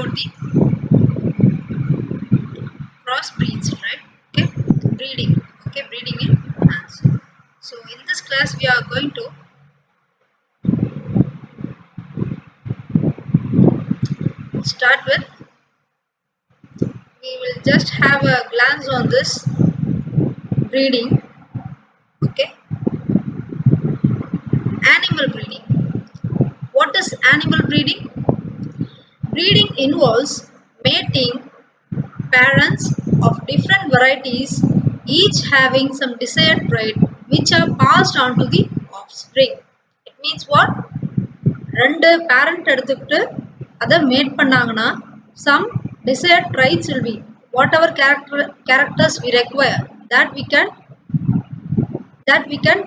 about the crossbreeds, right? Okay, breeding. Okay, breeding in ants. So in this class we are going to start with, we will just have a glance on this breeding. Okay, animal breeding. What is animal breeding? Breeding involves mating parents of different varieties, each having some desired trait which are passed on to the offspring. It means what? ரெண்டு parent எடுத்துக்கிட்டு அதை mat பண்ணாங்கன்னா some desired traits will be whatever characters we require, that we can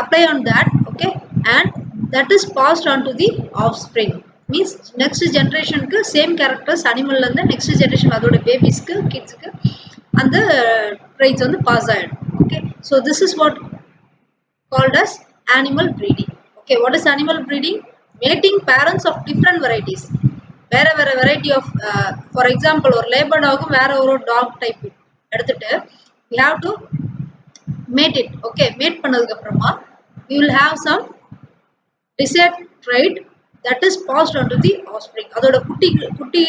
apply on that. Okay, and that is passed on to the offspring. Means next generation ku same characters animal la irundha next generation adoda babies ku kids ku and the traits on the pass ஆயிடும். Okay, so this is what called as animal breeding. Okay, what is animal breeding? Mating parents of different varieties. வேற வேற variety of for example ஒரு labour டாகும் வேற ஒரு talk type எடுத்துட்டு we have to mate it. Okay, mate பண்ணதுக்கு அப்புறமா we will have some desired trait that is passed on to the offspring. அதோட குட்டி குட்டி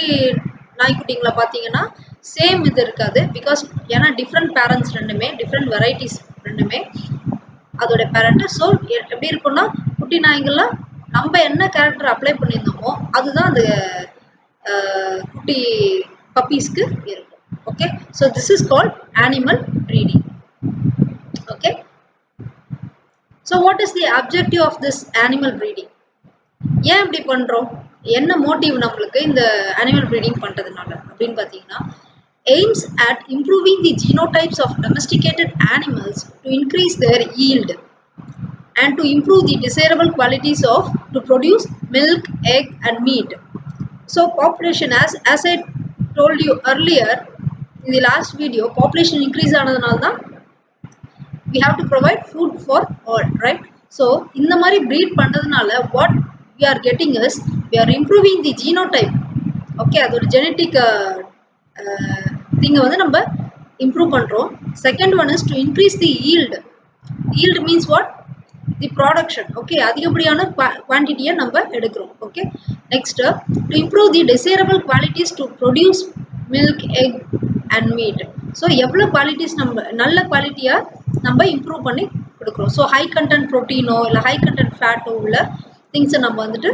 நாய்க்குட்டிங்களை பார்த்தீங்கன்னா சேம் இது இருக்காது, பிகாஸ் ஏன்னா டிஃப்ரெண்ட் பேரண்ட்ஸ் ரெண்டுமே டிஃப்ரெண்ட் வெரைட்டிஸ் ரெண்டுமே அதோட பேரண்ட். ஸோ எப்படி இருக்கும்னா குட்டி நாய்கள்லாம் நம்ம என்ன கேரக்டர் அப்ளை பண்ணியிருந்தோமோ அதுதான் அந்த குட்டி பப்பீஸ்க்கு இருக்கும். Okay, so this is called animal breeding. Okay, so what is the objective of this animal breeding? ஏன் இப்படி பண்ணுறோம், என்ன மோட்டிவ் நம்மளுக்கு இந்த அனிமல் ப்ரீடிங் பண்ணுறதுனால அப்படின்னு பார்த்தீங்கன்னா, aims at improving the genotypes of domesticated animals to increase their yield and to improve the desirable qualities of to produce milk, egg and meat. So population, as I told you earlier in the last video, population increase ஆனதுனால தான் we have to provide food for all, right? So இந்த மாதிரி breed பண்றதுனால what we are getting is we are improving the genotype. Okay, அதோட genetic thing வந்து நம்ம improve பண்றோம். Second one is to increase the yield. Yield means what? The production. Okay, அதிகப்படியான quantity நம்ம எடுக்கிறோம். Okay, next to improve the desirable qualities to produce milk, egg and meat. So எவ்வளவு qualities நம்ம நல்ல குவாலிட்டியா நம்ம இம்ப்ரூவ் பண்ணி கொடுக்குறோம். ஸோ ஹை கண்டென்ட் ப்ரோட்டீனோ இல்லை ஹை கண்டென்ட் ஃபேட்டோ உள்ள திங்ஸை நம்ம வந்துட்டு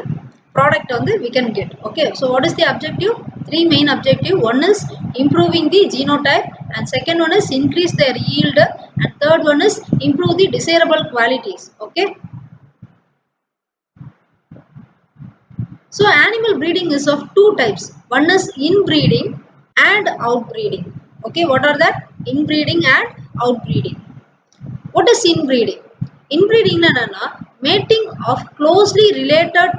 ப்ராடக்ட் வந்து we can get. Okay, so what is the objective? Three main objective. One is improving the genotype, and second one is increase their yield, and third one is improve the desirable qualities. Okay, so animal breeding is of two types. One is inbreeding and outbreeding. Okay, what are that? Inbreeding and outbreeding. What is inbreeding? Inbreeding என்னன்னா mating of closely related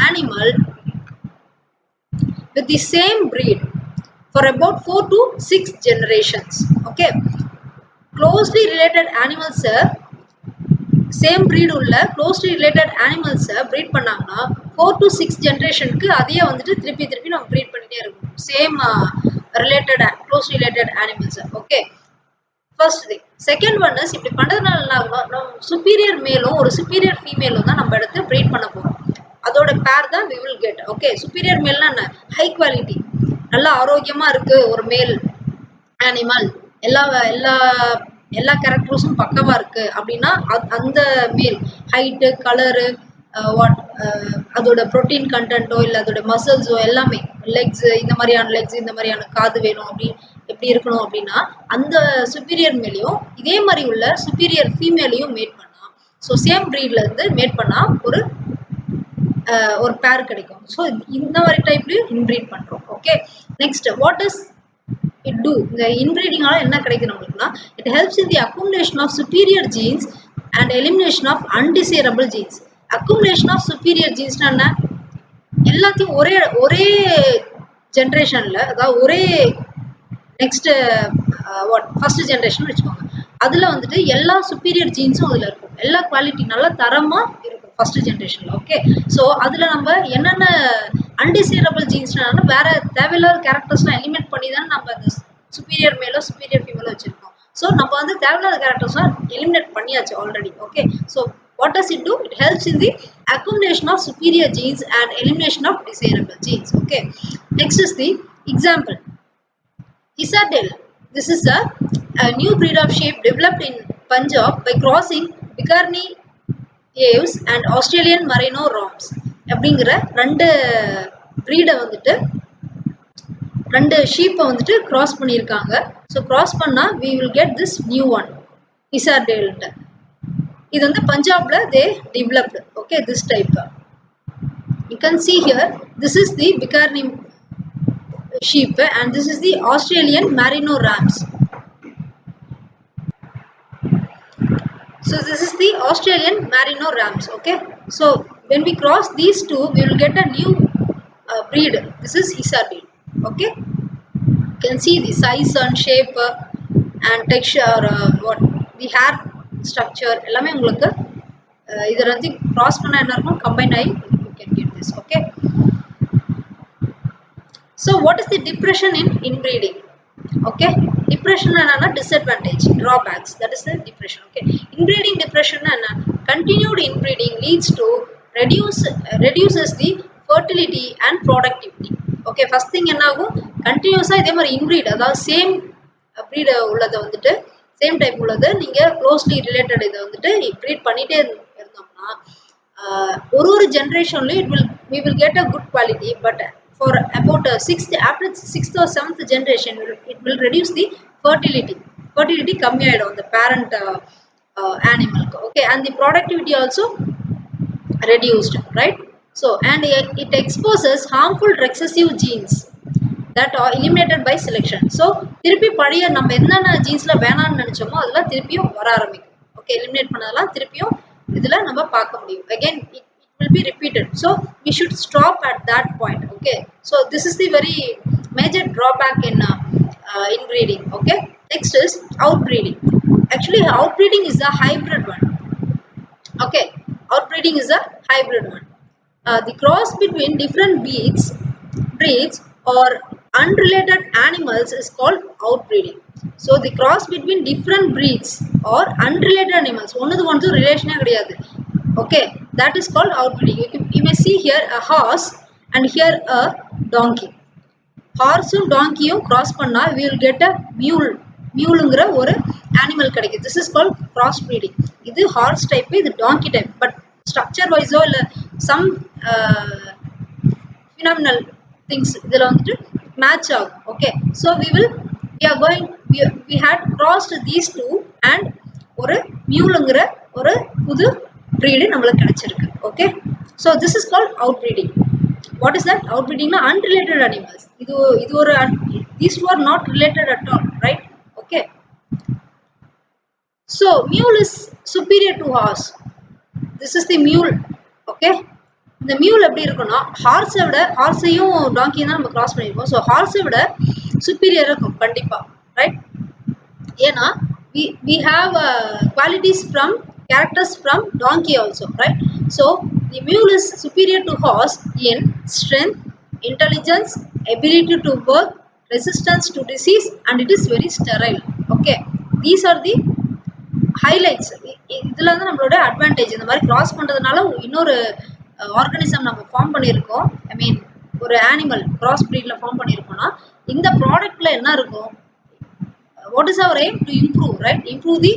animal with the same breed for about 4 to 6 generations. Okay, closely related animals same breed உள்ள closely related animals breed பண்ணாங்கன்னா 4 to 6 ஜெனரேஷனுக்கு அதையே வந்துட்டு திருப்பி திருப்பி நம்ம breed பண்ணிட்டே இருக்கோம், same related close related animals. Okay, first thing. Second one is இப்படி பண்ணுறதுனால சுப்பீரியர் மேலும் ஒரு சுப்பீரியர் ஃபீமேலும் தான் நம்ம எடுத்து breed பண்ண போகிறோம். அதோட பேர் தான் we will get. Okay, superior மேல்னா என்ன? ஹை குவாலிட்டி, நல்லா ஆரோக்கியமாக இருக்குது ஒரு மேல் அனிமல், எல்லா எல்லா எல்லா கேரக்டர்ஸும் பக்கவாக இருக்குது அப்படின்னா அந்த மேல் ஹைட்டு, கலரு, வாட் அதோட ப்ரோட்டீன் கண்டென்ட்டோ இல்லை அதோட மசில்ஸோ எல்லாமே, லெக்ஸு இந்த மாதிரியான லெக்ஸ், இந்த மாதிரியான காது வேணும் அப்படி எப்படி இருக்கணும் அப்படின்னா அந்த சுப்பீரியர் மேலேயும் இதே மாதிரி உள்ள சுப்பீரியர் ஃபீமேலையும் மேட் பண்ணால், ஸோ சேம் ப்ரீட்லேருந்து மேட் பண்ணால் ஒரு பேர் கிடைக்கும். ஸோ இந்த மாதிரி டைப்லையும் இன்ப்ரீட் பண்ணுறோம். Okay, next what is it do? இந்த இன்ப்ரீடிங்கால என்ன கிடைக்கும் நம்மளுக்குன்னா, it helps in the accumulation of superior genes and elimination of undesirable genes. accumulation of superior genes என்ன? எல்லாத்தையும் ஒரே ஒரே ஜென்ரேஷன்ல, அதாவது ஒரே நெக்ஸ்ட் வாட் ஃபர்ஸ்ட் ஜென்ரேஷன் வச்சுக்கோங்க, அதில் வந்துட்டு எல்லா சுப்பீரியர் ஜீன்ஸும் அதில் இருக்கும், எல்லா குவாலிட்டி நல்லா தரமாக இருக்கும் ஃபர்ஸ்ட் ஜென்ரேஷனில். ஓகே, ஸோ அதில் நம்ம என்னென்ன அன்டிசைரபிள் ஜீன்ஸ்னா வேற தேவையில்லாத கேரக்டர்ஸ்லாம் எலிமினேட் பண்ணி தான் நம்ம அந்த சுப்பீரியர் மேலோ சுப்பீரியர் ஃபீமேலோ வச்சிருக்கோம். ஸோ நம்ம வந்து தேவையில்லாத கேரக்டர்ஸ்லாம் எலிமினேட் பண்ணியாச்சு already. Okay, so what does it do? It helps in the accumulation of superior genes and elimination of desirable genes. Okay, next is the example. Isardale. This is a new breed of sheep developed in Punjab by crossing Bicarni Aves and Australian Merino Roms. அப்படிங்கிற ரெண்டு ப்ரீடை வந்துட்டு ரெண்டு ஷீப்பை வந்துட்டு cross பண்ணியிருக்காங்க. So cross பண்ணால் we will get this new one இசார்டேல்ட்டு. இது வந்து பஞ்சாப்ல they developed. Okay, this type. You can see here, this is the Bicarni sheep and this is the Australian Merino Rams. So this is the Australian Merino Rams. Okay, so when we cross these two, we will get a new breed. This is Isardale. Okay, you can see the size and shape and texture, what the hair structure. எல்லாமே உங்களுக்கு இத வந்து cross பண்ணா என்ன இருக்கும், combine ஆகி you can get this. Okay, so what is the depression in inbreeding? Okay, depression என்னன்னா disadvantage, drawbacks, that is the depression. Okay, inbreeding depression என்ன, continued inbreeding leads to reduces the fertility and productivity. Okay, first thing என்ன ஆகும், கண்டினியூஸா இதே மாதிரி inbreed, அதாவது same breed உள்ளதை வந்துட்டு சேம் டைப் உள்ளது நீங்க க்ளோஸ்லி ரிலேட்டட் இதை வந்துட்டு ப்ரீட் பண்ணிட்டே இருந்தோம்னா ஒரு ஜென்ரேஷன்லயும் we will get a good quality, but for about after 6th or 7th generation it will reduce the fertility கம்மியாயிடும் the parent animal. Okay, and the productivity also reduced, right? So and it exposes harmful recessive genes that are eliminated by selection. So திருப்பி பழைய நம்ம என்னென்ன ஜீன்ஸ்ல வேணாம்னு நினைச்சோமோ அதெல்லாம் திருப்பியும் வர ஆரம்பிக்கும். ஓகே, எலிமினேட் பண்ணதெல்லாம் திருப்பியும் இதுல நம்ம பார்க்க முடியும். again it will be repeated, so we should stop at that point. Okay, so this is the very major drawback in inbreeding. Okay, next is outbreeding. Actually outbreeding is a hybrid one. Okay, outbreeding is a hybrid one. The cross between different breeds or unrelated animals is called outbreeding. So the cross between different breeds or unrelated animals, ஒன்று ரிலேஷனே கிடையாது. Okay, that is called outbreeding. You may see here a horse and here a donkey. ஹார்ஸும் டாங்கியும் cross பண்ணா we will get a மியூலுங்கிற ஒரு animal கிடைக்கும். This is called cross breeding. இது horse type, இது டாங்கி டைப், பட் ஸ்ட்ரக்சர் வைஸோ இல்லை சம் ஃபினாமினல் திங்ஸ் இதில் வந்துட்டு மேட்ச் ஆகும். Okay, so we had crossed these two and ஒரு மியூலுங்கிற ஒரு புது ப்ரீடு நம்மளுக்கு கிடைச்சிருக்கு. Okay, so this is called out breeding. What is that? Outbreeding na unrelated animals. These two are not related at all, right? Okay. So mule is superior to horse. This is the mule. Okay. The mule எப்படி இருக்கும்னா ஹார்ஸை விட, ஹார்ஸையும் டாங்கியும் தான் நம்ம cross பண்ணியிருக்கோம். So ஹார்ஸை விட superior இருக்கும் கண்டிப்பா, right? ஏன்னா we have qualities from characters from donkey also, right? So the mule is superior to horse in strength, intelligence, ability to work, resistance to disease, and it is very sterile. Okay, these are the highlights. இதுல வந்து நம்மளோட advantage. இந்த மாதிரி cross பண்றதுனால இன்னொரு organism நம்ம form பண்ணியிருக்கோம். ஐ மீன் ஒரு அனிமல் கிராஸ் ப்ரீட்ல ஃபார்ம் பண்ணியிருக்கோம்னா இந்த ப்ராடக்ட்ல என்ன இருக்கும்? What is our aim? To improve, right? Improve the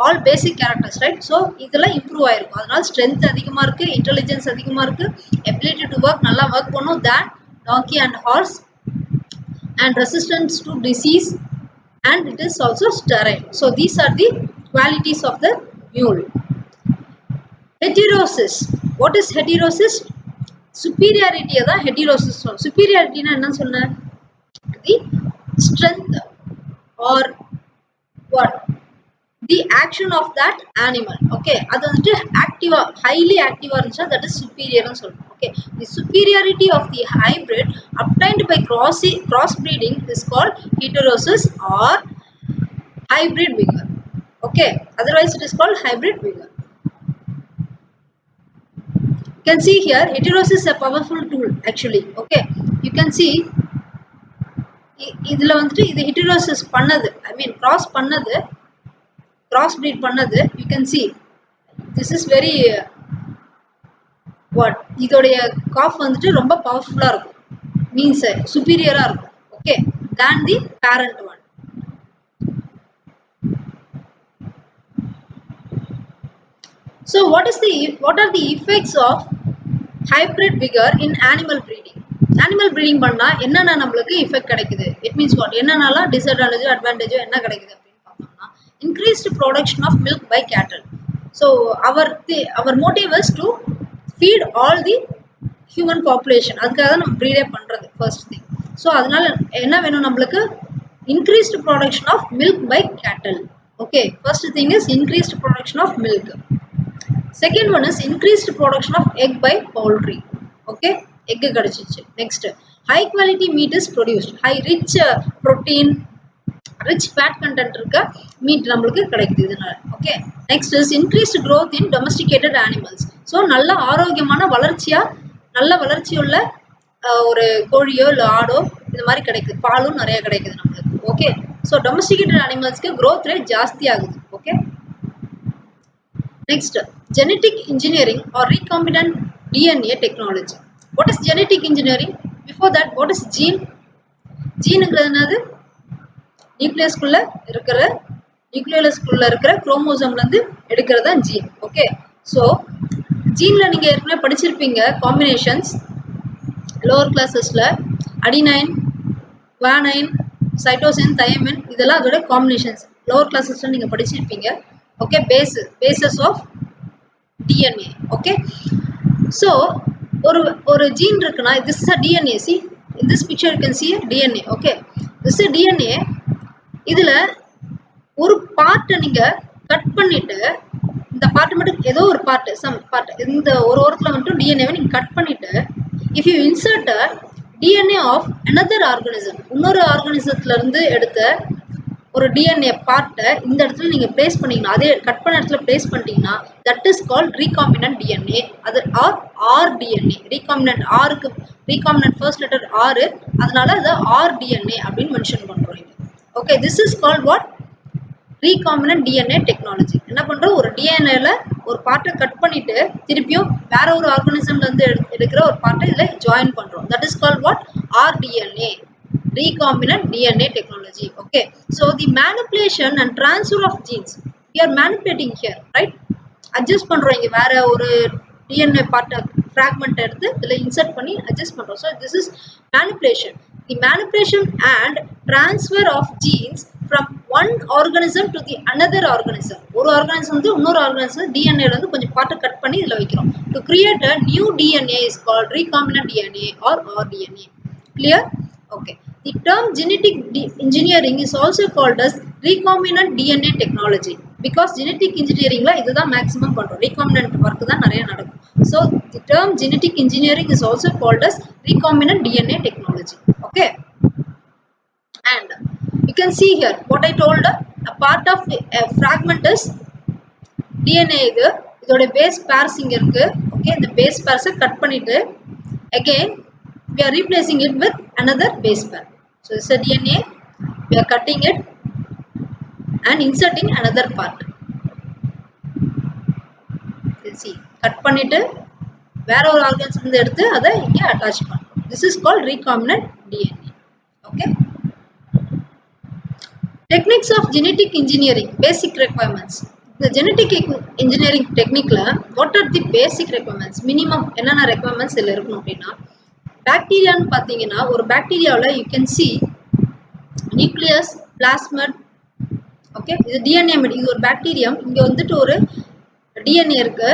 all basic characters, right? So இதெல்லாம் இம்ப்ரூவ் ஆயிருக்கும். அதனால ஸ்ட்ரென்த் அதிகமா இருக்கு, இன்டெலிஜென்ஸ் அதிகமா இருக்கு, எபிலிட்டி டு ஒர்க் நல்லா ஒர்க் பண்ணும் than donkey and horse, and resistance to disease, and it is also sterile. So these are the qualities of the mule. Heterosis. What is heterosis? Superiority தான் heterosis. Superiority னா என்ன சொன்ன? The strength or what? The action of that animal. Okay, அது வந்துட்டு ஆக்டிவா, highly ஆக்டிவா இருந்துச்சா that is superior னு சொல்றோம். Okay, the superiority of the hybrid obtained by crossbreeding is called heterosis or hybrid vigor. Okay, otherwise it is called hybrid vigor. can see here heterosis is a powerful tool actually. Okay, you can see இதுல வந்துட்டு இது heterosis பண்ணது, I mean cross பண்ணது, cross breed பண்ணது. You can see this is very what இதோடைய cough வந்துட்டு ரொம்ப பவர்ஃபுல்லா இருக்கும், மீன்ஸ் சுப்பீரியரா இருக்கும். Okay, than the parent one. So what are the effects of hybrid vigor in animal breeding? Animal breeding பண்ணா என்னென்ன நம்மளுக்கு effect கிடைக்குது? It means what? என்னென்னலாம் disadvantage advantage என்ன கிடைக்குது அப்படின்னு பார்த்தோம்னா, increased production of milk by cattle. So our motive is to feed all the human population. அதுக்காக தான் நம்ம breed பண்றது first thing. So அதனால என்ன வேணும் நம்மளுக்கு? Increased production of milk by cattle. Okay, first thing is increased production of milk. Second one is increased production of egg by poultry. Okay, egg kadichichu. Next, high quality meat is produced. High rich protein, rich fat content irukka meat nammukku kedaikudhu idhunala. Okay, next is increased growth in domesticated animals. So nalla ஆரோக்கியமான வளர்ச்சியா நல்ல வளர்ச்சி உள்ள ஒரு கோழியோ இல்ல ஆடோ இந்த மாதிரி கிடைக்குது, பாலும் நிறைய கிடைக்குது நம்மளுக்கு. ஓகே, ஸோ டொமஸ்டிகேட்டட் அனிமல்ஸ்க்கு growth rate ஜாஸ்தி ஆகுது. Okay, next, genetic engineering or recombinant DNA technology. What is genetic engineering? Before that, what is gene? Geneங்கிறது என்னது? நியூக்ளியஸ்குள்ள இருக்கிற குரோமோசோம்ல இருந்து எடுக்கிறது தான் ஜீன். ஓகே, ஸோ ஜீன்ல நீங்க ஏற்கனவே படிச்சிருப்பீங்க காம்பினேஷன்ஸ் லோவர் கிளாஸஸ்ல அடினைன், குவானைன், சைட்டோசின், தயமின், இதெல்லாம் அதோட காம்பினேஷன்ஸ் லோவர் கிளாஸஸ்ல நீங்க படிச்சிருப்பீங்க. Okay, basis of DNA. Okay, so ஒரு gene இருக்குனா, this is a DNA. See in this picture you can see a DNA. Okay, this is a DNA. இதுல ஒரு part நீங்க cut பண்ணிட்டு, இந்த பார்ட் மட்டும் ஏதோ ஒரு பார்ட், some part இந்த ஒரு ஓரத்துல மட்டும் DNA நீங்க கட் பண்ணிட்டு, if you insert a DNA of another organism, இன்னொரு ஆர்கானிசத்துல இருந்து எடுத்த ஒரு DNA பார்ட்டை இந்த இடத்துல நீங்க பிளேஸ் பண்ணீங்கன்னா, அதே கட் பண்ண இடத்துல பிளேஸ் பண்ணிட்டீங்கன்னா, that is called recombinant DNA. அது RDNA. ரீகாம்பினன்ட் ஆருக்கு ரீகாம்பினன்ட் ஃபர்ஸ்ட் லெட்டர் R, அதனால அது RDNA அப்படின்னு மென்ஷன் பண்றோம். Okay, this is called what? Recombinant DNA technology. என்ன பண்றோம்? ஒரு DNAல ஒரு பார்ட்டை கட் பண்ணிட்டு திருப்பியும் வேற ஒரு ஆர்கானிசம்ல இருந்து எடுக்கிற ஒரு பார்ட்டை இதுல ஜாயின் பண்றோம். That is called what? RDNA. Recombinant DNA technology. Okay, so the manipulation and transfer of genes, we are manipulating here, right? Adjust பண்றோம், இங்க வேற ஒரு DNA part fragment எடுத்து இதுல insert பண்ணி adjust பண்றோம். So this is manipulation. The manipulation and transfer of genes from one organism to the another organism. ஒரு organism வந்து இன்னொரு organism DNA ல இருந்து கொஞ்சம் part கட் பண்ணி இதுல வைக்கிறோம். To create a new DNA is called recombinant DNA or RDNA. Clear? Okay. The term genetic engineering is also called as recombinant DNA technology because genetic engineering la idha maximum பண்றோம், recombinant work தான் நிறைய நடக்கும். So the term genetic engineering is also called as recombinant DNA technology. Okay, and you can see here what I told, a part of a fragment is DNA. இதோட base pairs இங்க இருக்கு. Okay, இந்த base pairs cut பண்ணிட்டு again we are replacing it with another base pair. So this is a DNA, we are cutting it and inserting another part. You see, cut பண்ணிட்டு வேற ஒரு organs இருந்து எடுத்து அதை இங்க அட்டாச் பண்றோம். This is called recombinant DNA. Okay, techniques of genetic engineering, basic requirements. The genetic engineering technique la what are the basic requirements? Minimum என்னென்ன requirements இதுல இருக்கணும் அப்படின்னா, பாக்டீரியான்னு பார்த்தீங்கன்னா ஒரு பாக்டீரியாவில் you can see nucleus, plasmid. Okay, இது DNA. இது ஒரு பாக்டீரியம். இங்க வந்துட்டு ஒரு DNA இருக்கு.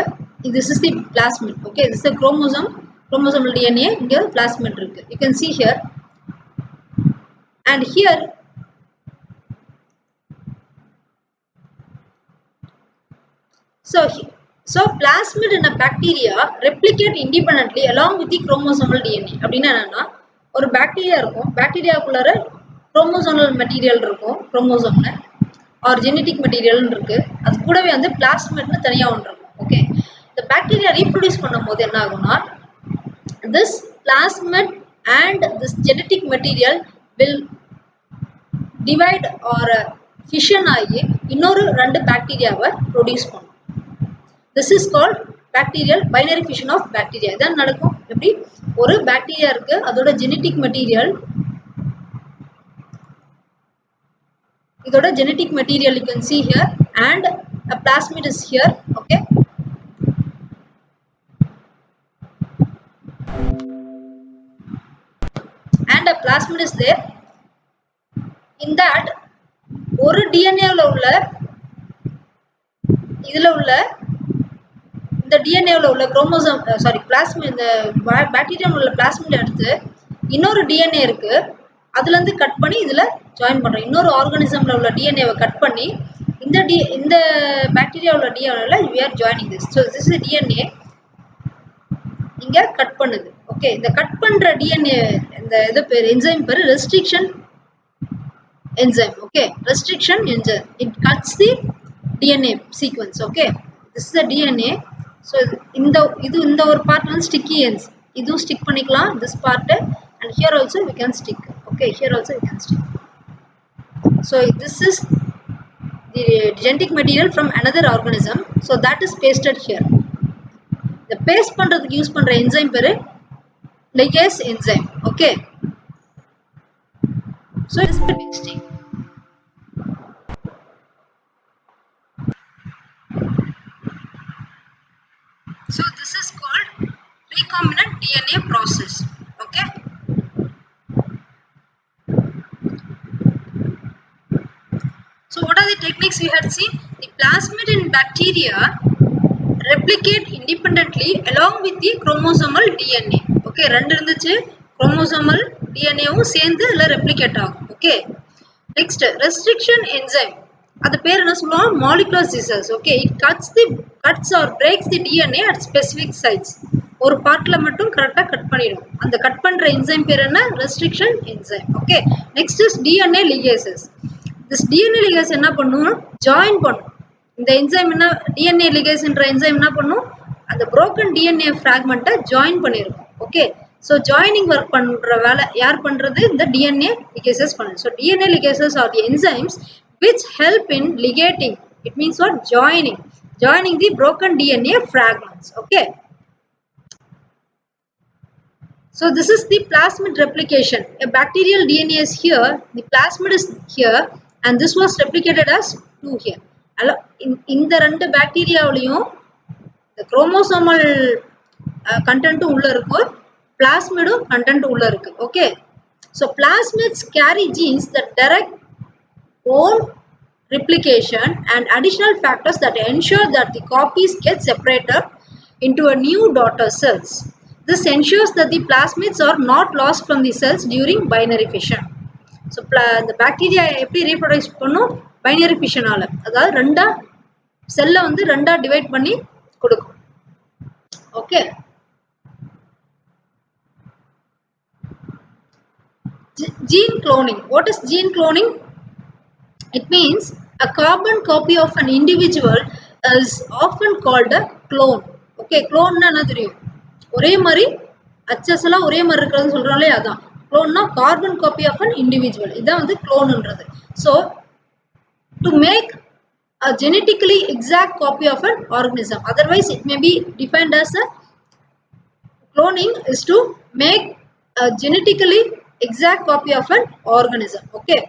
இது is the plasmid. Okay, this is a chromosomal DNA. இங்க plasmid இருக்கு. You can see here and here. So plasmid in a bacteria replicate independently along with the chromosomal DNA. அப்படின்னா என்னன்னா, ஒரு பாக்டீரியா இருக்கும், பாக்டீரியாக்குள்ளார குரோமோசோமல் மெட்டீரியல் இருக்கும், குரோமோசோம்ல R genetic material இருக்கு, அது கூடவே வந்து பிளாஸ்மிட்னு தனியா ஒன்று இருக்கும். ஓகே, இந்த பாக்டீரியா ரீப்ரொடியூஸ் பண்ணும்போது என்ன ஆகும்னா this plasmid and this genetic material will divide or fission ஆகி இன்னொரு ரெண்டு பாக்டீரியாவை ப்ரொடியூஸ் பண்ணும். This is called bacterial binary fission of bacteria. இதான் நடக்கும். எப்படி ஒரு பாக்டீரியா இருக்கு, அதோட ஜெனடிக் மெட்டீரியல் இதோட genetic material you can see here and a plasmid is here. Okay, and a plasmid is there. In that ஒரு DNA ல உள்ள இதுல உள்ள இந்த DNA ல உள்ள குரோமோசோம் பிளாஸ்மிட் இந்த பாக்டீரியா உள்ள பிளாஸ்மிட் எடுத்து இன்னொரு DNA இருக்கு அதுல இருந்து கட் பண்ணி இதுல ஜாயின் பண்றோம். இன்னொரு ஆர்கானிசம்ல உள்ள டிஎன்ஏவை கட் பண்ணி இந்த பாக்டீரியா உள்ள டிஎன்ஏல we are joining this. So this is DNA இங்க கட் பண்ணுது. ஓகே, இந்த கட் பண்ற டிஎன்ஏ இந்த இது பேர் என்சைம் பேர் restriction enzyme. Okay, restriction enzyme, it cuts the DNA sequence. Okay, this is the DNA. So இந்த ஒரு part வந்து sticky ends, இது stick பண்ணிக்கலாம் this part, and here also we can stick. Okay, here also we can stick. So this is the genetic material from another organism, so that is pasted here. The paste பண்றதுக்கு use பண்ற enzyme பேரு ligase enzyme. Okay, so it is pasting. So this is called recombinant DNA process. Okay, so what are the techniques we had seen? The plasmid in bacteria replicate independently along with the chromosomal DNA. Okay, ரெண்டு இருந்துச்சு, chromosomal DNA வும் சேர்ந்து இல்ல replicate ஆகும். Okay, next restriction enzyme, அது பேர் என்ன சொல்லுவோம், molecular scissors. Okay, it cuts or breaks the DNA at specific sites. ஒரு பார்ட்ல மட்டும் கரெக்டா கட் பண்ணிடும். அந்த கட் பண்ற என்சைம் பேர் என்ன, restriction enzyme. Okay, next is DNA ligases. this DNA ligase என்ன பண்ணும், join பண்ணும். இந்த என்சைம் என்ன, DNA ligase என்ற என்சைம் என்ன பண்ணும், அந்த broken DNA fragment join பண்ணிரும். Okay, so joining work பண்ற வேலை யார் பண்றது, இந்த DNA ligases பண்ணுது. So DNA ligases are the enzymes which help in ligating, it means what, joining the broken DNA fragments. Okay, so this is the plasmid replication. A bacterial DNA is here, the plasmid is here, and this was replicated as 2 here. இந்த ரெண்டு பாக்டீரியாவிலையும் the chromosomal content உள்ள இருக்கு, plasmidum content உள்ள இருக்கு. Okay, so plasmids carry genes that direct own replication and additional factors that ensure that the copies get separated into a new daughter cells. This ensures that the plasmids are not lost from the cells during binary fission. So the bacteria எப்படி reproduce பண்ணும், binary fission ஆல, அதாவது ரெண்டா செல்ல வந்து ரெண்டா divide பண்ணி கொடுக்கும். Okay, gene cloning. What is gene cloning? It means a carbon copy of an individual is often called a clone. Okay, clone na என்ன தெரியும், ஒரே மாதிரி அச்சஸ் எல்லாம் ஒரே மாதிரி இருக்குதுன்னு சொல்றாங்களே அதான் clone na, carbon copy of an individual, இதான் வந்து cloneன்றது. So to make a genetically exact copy of an organism, otherwise it may be defined as a cloning is to make a genetically exact copy of an organism. Okay,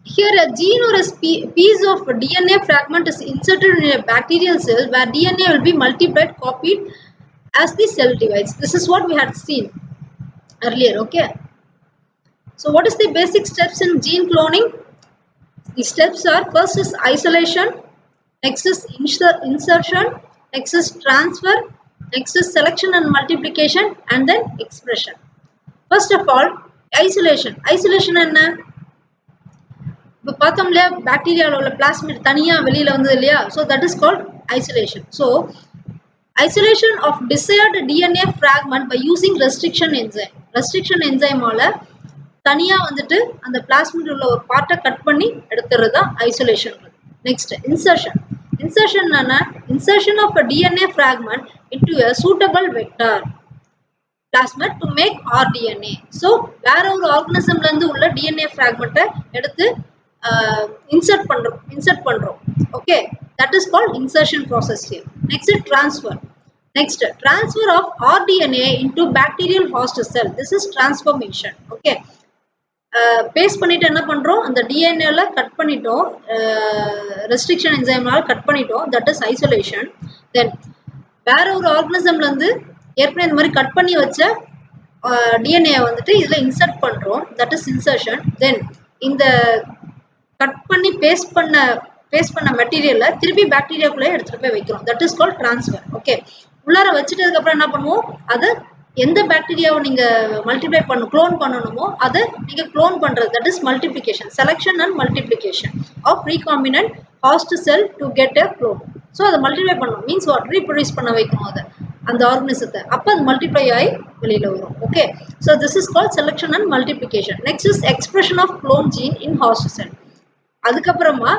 here a gene or a piece of DNA fragment is inserted in a bacterial cell where DNA will be multiplied, copied as the cell divides. This is what we had seen earlier. Okay, so what is the basic steps in gene cloning? The steps are, first is isolation, next is insertion, next is transfer, next is selection and multiplication, and then expression. First of all, isolation. Isolation என்ன, இப்போ பார்த்தோம் இல்லையா, பாக்டீரியாவில் உள்ள plasmid தனியாக வெளியில் வந்தது இல்லையா, so that is called isolation. So isolation of desired DNA fragment by using restriction enzyme. Restriction என்சைமால தனியாக வந்துட்டு அந்த பிளாஸ்மிட் உள்ள ஒரு பார்ட்டை கட் பண்ணி எடுத்துறது தான் ஐசோலேஷன். Next insertion. இன்சர்ஷன் என்னன்னா, insertion of a DNA fragment into a suitable vector plasmid to make rDNA. So வேற ஒரு ஆர்கனிசம்ல இருந்து உள்ள DNA fragment எடுத்து insert பண்றோம். Okay, that is called insertion process here. Next is transfer. Next, transfer of rDNA into bacterial host cell. This is transformation. Okay. Paste பண்ணிட்டு என்ன பண்றோம், அந்த டிஎன்ஏல கட் பண்ணிட்டோம், ரெஸ்ட்ரிக்ஷன் என்சைம்னால கட் பண்ணிட்டோம், தட் இஸ் ஐசோலேஷன். தென் வேற ஒரு ஆர்கனிசம்ல இருந்து ஏற்கனவே இந்த மாதிரி கட் பண்ணி வச்ச டிஎன்ஏ வந்துட்டு இதுல இன்சர்ட் பண்றோம், தட் இஸ் இன்சர்ஷன். தென் இந்த கட் பண்ணி பேஸ்ட் பண்ண மெட்டீரியலை திருப்பி பாக்டீரியாக்குள்ளே எடுத்துட்டு போய் வைக்கிறோம், that is called transfer. Okay, உள்ளார வச்சுட்டதுக்கு அப்புறம் என்ன பண்ணுவோம், அதை எந்த பாக்டீரியாவை நீங்க மல்டிப்ளை க்ளோன் பண்ணணுமோ அதை நீங்க க்ளோன் பண்றது, that is multiplication, selection and multiplication of recombinant host cell to get a clone. So அதை மல்டிப்ளை பண்ணணும், மீன்ஸ் வாட், ரீப்ரொடியூஸ் பண்ண வைக்கணும் அதை, அந்த ஆர்கனிசத்தை, அப்போ அது மல்டிப்ளை ஆகி வெளியில வரும். Okay, so this is called selection and multiplication. Next is expression of clone gene in host cell. அதுக்கப்புறமா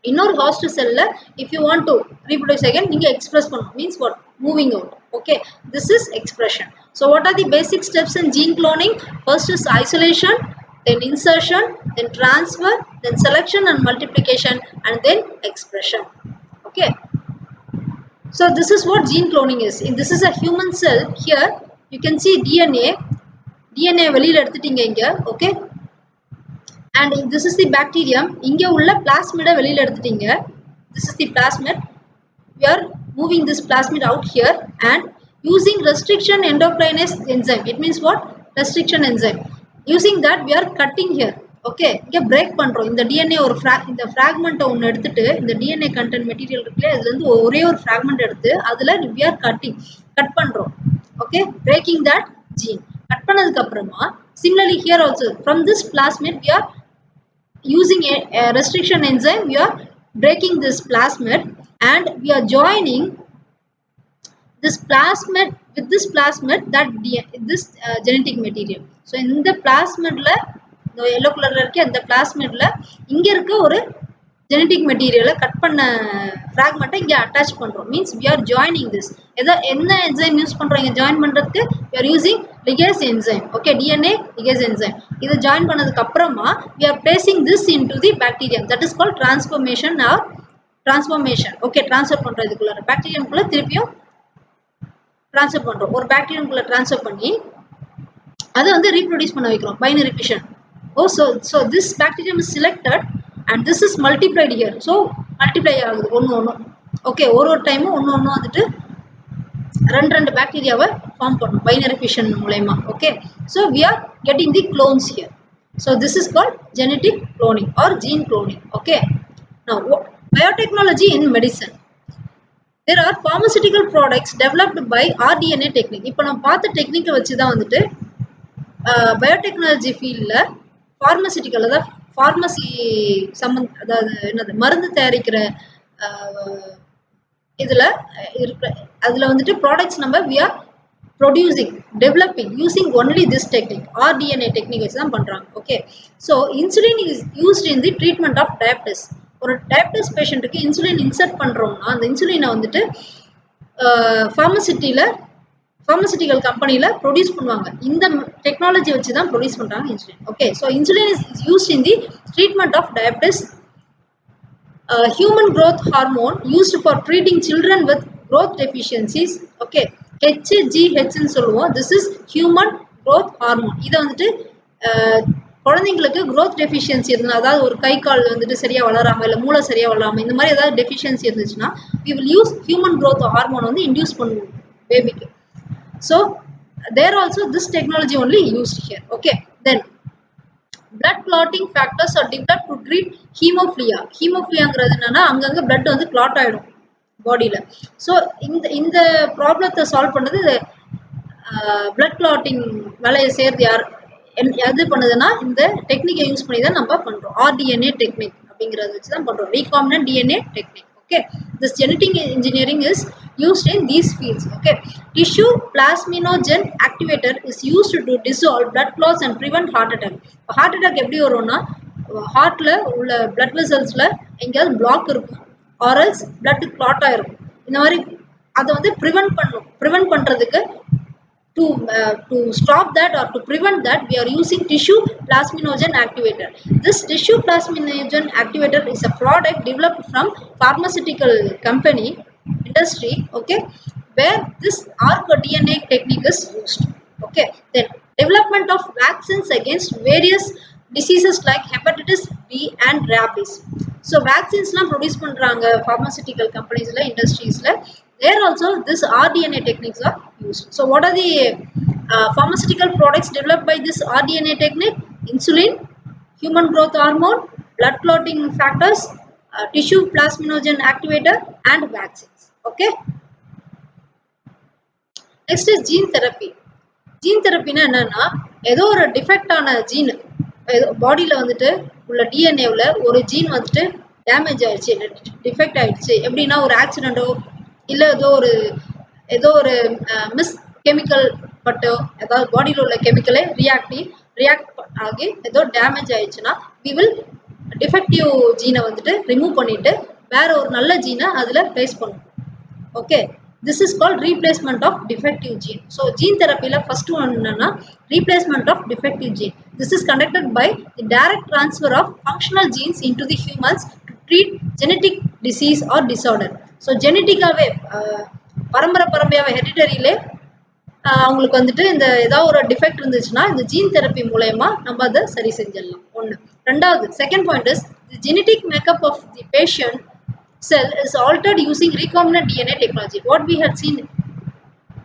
இன்னொரு ஹாஸ்ட் செல்ல if you want to reproduce again நீங்க எக்ஸ்பிரஸ் பண்ணணும், means what, moving out. Okay, this is expression. So what are the basic steps in gene cloning? First is isolation, then insertion, then transfer, then selection and multiplication, and then expression. Okay, so this is what gene cloning is. This is a human cell. Here you can see DNA வெளியில எடுத்துட்டீங்க இங்க. Okay, and this is the bacterium. இங்க உள்ள plasmid வெளியில எடுத்துட்டீங்க. This is the plasmid. We are moving this plasmid out here and using restriction endocrinase enzyme. It means what? Restriction enzyme. Using that we are cutting here. Okay, இங்க break பண்றோம். இந்த DNA ஒரு இந்த fragment ஒன்னு எடுத்துட்டு, இந்த DNA content material இருக்குல்ல, இதுல இருந்து ஒரே ஒரு fragment எடுத்து அதுல we are cut பண்றோம். Okay, breaking that gene. Cut பண்ணதுக்கு அப்புறமா similarly here also from this plasmid we are using a restriction enzyme, we are breaking this plasmid and we are joining this plasmid with this plasmid that this genetic material. So in the plasmid la the yellow color la irukku, and the plasmid la inga irukku oru genetic material cut panna fragment inga attach பண்றோம், means we are joining this. என்ன enzyme use பண்றோம் இங்க join பண்றதுக்கு? We are using ligase enzyme. Okay, DNA ligase enzyme. இத join பண்ணதுக்கு அப்புறமா we are placing this into the bacterium, that is called transformation or transformation. Okay, transfer பண்றோம், இதுக்குள்ள bacterium குள்ள திருப்பியும் transfer பண்றோம், ஒரு bacterium குள்ள transfer பண்ணி அதை வந்து reproduce பண்ண வைக்கிறோம், binary fission. Oh, so this bacterium is selected and this is multiplied here. So multiply ஆகுது ஒன்னு. Okay, ஒரு டைம் ஒன்னு வந்துட்டு ரெண்டு பாக்டீரியாவை ஃபார்ம் பண்ணும் binary fission மூலமா. Okay, so we are getting the clones here. So this is called genetic cloning or gene cloning. Okay, now biotechnology in medicine. There are pharmaceutical products developed by rDNA technique. இப்போ நம்ம பார்த்த டெக்னிக்கை வச்சு தான் வந்துட்டு biotechnology ஃபீல்டில் pharmaceutical, அதாவது pharmacy அதாவது என்னது மருந்து தயாரிக்கிற இதில் இருக்கிற அதில் வந்துட்டு ப்ராடக்ட்ஸ் நம்ம we are producing, developing using only this technique, rDNA technique வச்சு தான் பண்ணுறாங்க. Okay, so insulin is used in the treatment of diabetes. ஒரு டயபிட்டிஸ் பேஷண்ட்டுக்கு இன்சுலின் இன்சர்ட் பண்ணுறோம்னா அந்த இன்சுலினை வந்துட்டு ஃபார்மசிட்டிக்கல் கம்பெனியில் ப்ரொடியூஸ் பண்ணுவாங்க. இந்த டெக்னாலஜி வச்சு தான் ப்ரொடியூஸ் பண்ணுறாங்க insulin. Okay, so insulin is used in the treatment of diabetes. Human growth hormone used for treating children with growth deficiencies. Okay, HGH ன்னு சொல்லுவோம். This is human growth hormone. இதை வந்துட்டு குழந்தைங்களுக்கு growth deficiency இருந்தால், அதாவது ஒரு கை கால் வந்துட்டு சரியா வளராம இல்லை மூளை சரியா வளராம இந்த மாதிரி ஏதாவது டெஃபிஷியன்சி இருந்துச்சுன்னா we will use human growth hormone வந்து இன்டியூஸ் பண்ணுவோம் பேபிக்கு. So there also this technology only used here. Okay, then blood clotting factors are developed to treat hemophilia. ஹீமோஃபிலியாங்கிறது என்னன்னா அங்கங்க blood வந்து clot ஆயிடும் பாடியில. ஸோ இந்த ப்ராப்ளத்தை சால்வ் பண்ணது blood clotting வேலையை சேர்த்து எது பண்ணுதுன்னா இந்த டெக்னிக்கை யூஸ் பண்ணி தான் நம்ம பண்றோம். rDNA டெக்னிக் அப்படிங்கிறத வச்சு தான் பண்றோம், recombinant DNA technique. Okay, this genetic engineering is used in these fields. Okay, tissue plasminogen activator is used to dissolve blood clots and prevent heart attack. Heart attack எப்படி வரும்னா ஹார்ட்ல உள்ள blood vesselsல எங்கேயாவது black இருக்கும் or else blood clot ஆயிருக்கும். இந்த மாதிரி அதை வந்து ப்ரிவென்ட் பண்றதுக்கு to stop that or to prevent that, we are using tissue plasminogen activator. This tissue plasminogen activator is a product developed from pharmaceutical company industry, okay, where this rDNA technique is used. Okay, then development of vaccines against various diseases like hepatitis B and rabies. So vaccines la produce பண்றாங்க pharmaceutical companies la, industries la, there also this rDNA techniques are used. So what are the pharmaceutical products developed by this rDNA technique? Insulin, human growth hormone, blood clotting factors, tissue plasminogen activator and vaccines. Okay, next is gene therapy. Gene therapy na என்னன்னா ஏதோ ஒரு defect ஆன gene பாடியில வந்துட்டு உள்ள டிஎன்ஏவில் ஒரு gene வந்துட்டு damage ஆயிடுச்சு, டிஃபெக்ட் ஆயிடுச்சு. எப்படின்னா ஒரு ஆக்சிடென்ட்டோ இல்லை ஏதோ ஒரு மிஸ் கெமிக்கல் பட்டோ ஏதாவது பாடியில் உள்ள கெமிக்கலே ரியாக்ட் ஆகி ஏதோ டேமேஜ் ஆயிடுச்சுன்னா we will டிஃபெக்டிவ் ஜீனை வந்துட்டு ரிமூவ் பண்ணிட்டு வேற ஒரு நல்ல ஜீனை அதில் பிளேஸ் பண்ணுவோம். Okay, this is called replacement of defective gene. So gene therapy la first one enna replacement of defective gene. This is conducted by the direct transfer of functional genes into the humans to treat genetic disease or disorder. So genetic ave பரம்பரையாவே ஹெரிடிட்டரியிலே அவங்களுக்கு வந்துட்டு இந்த ஏதாவது ஒரு defect இருந்துச்சுன்னா இந்த gene therapy மூலயமா நம்ம அதை சரி செஞ்சிடலாம். ஒன்று. ரெண்டாவது, second point is the genetic makeup of the patient cell is altered using recombinant DNA technology. What we had seen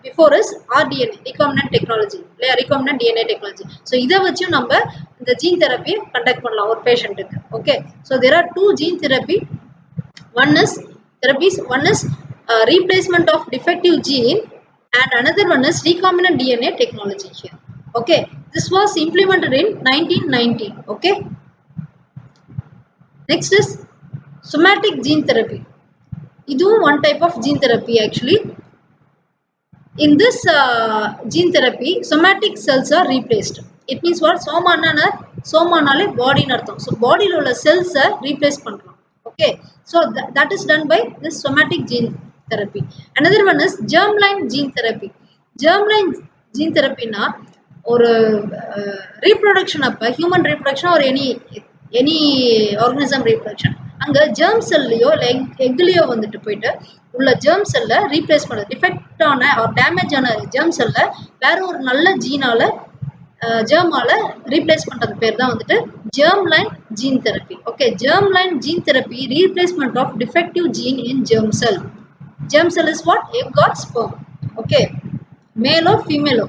before is rDNA, recombinant technology, recombinant DNA technology. So இதை வச்சு நம்ம இந்த gene therapy conduct பண்ணலாம் ஒரு பேஷண்ட்டுக்கு. Okay, so there are two gene therapy. One is replacement of defective gene and another one is recombinant DNA technology here. Okay, this was implemented in 1990. Okay, next is somatic gene therapy. இதுவும் one type of gene therapy actually. In this gene therapy, somatic cells are replaced. It means what? சோமானாலே பாடின்னு அர்த்தம். So பாடியில் உள்ள செல்ஸை replace பண்ணுறோம். Okay, so that is done by this somatic gene therapy. Another one is germline gene therapy. Germline gene therapy na ஒரு reproduction அப்போ human reproduction or any organism reproduction, அங்கே germ செல்லையோ இல்லை எக்லையோ வந்துட்டு போயிட்டு உள்ள ஜெர்ம் செல்லை ரீப்ளேஸ் பண்ணுறது, டிஃபெக்டான ஒரு டேமேஜ் ஆன ஜெர்ம் செல்லை வேற ஒரு நல்ல ஜெர்மால ரீப்ளேஸ் பண்ணுறது பேர் தான் வந்துட்டு germ line gene therapy. Okay, germ line gene therapy replacement of defective gene in germ cell. Germ cell is what? Egg or sperm. Okay, மேலோ ஃபீமேலோ,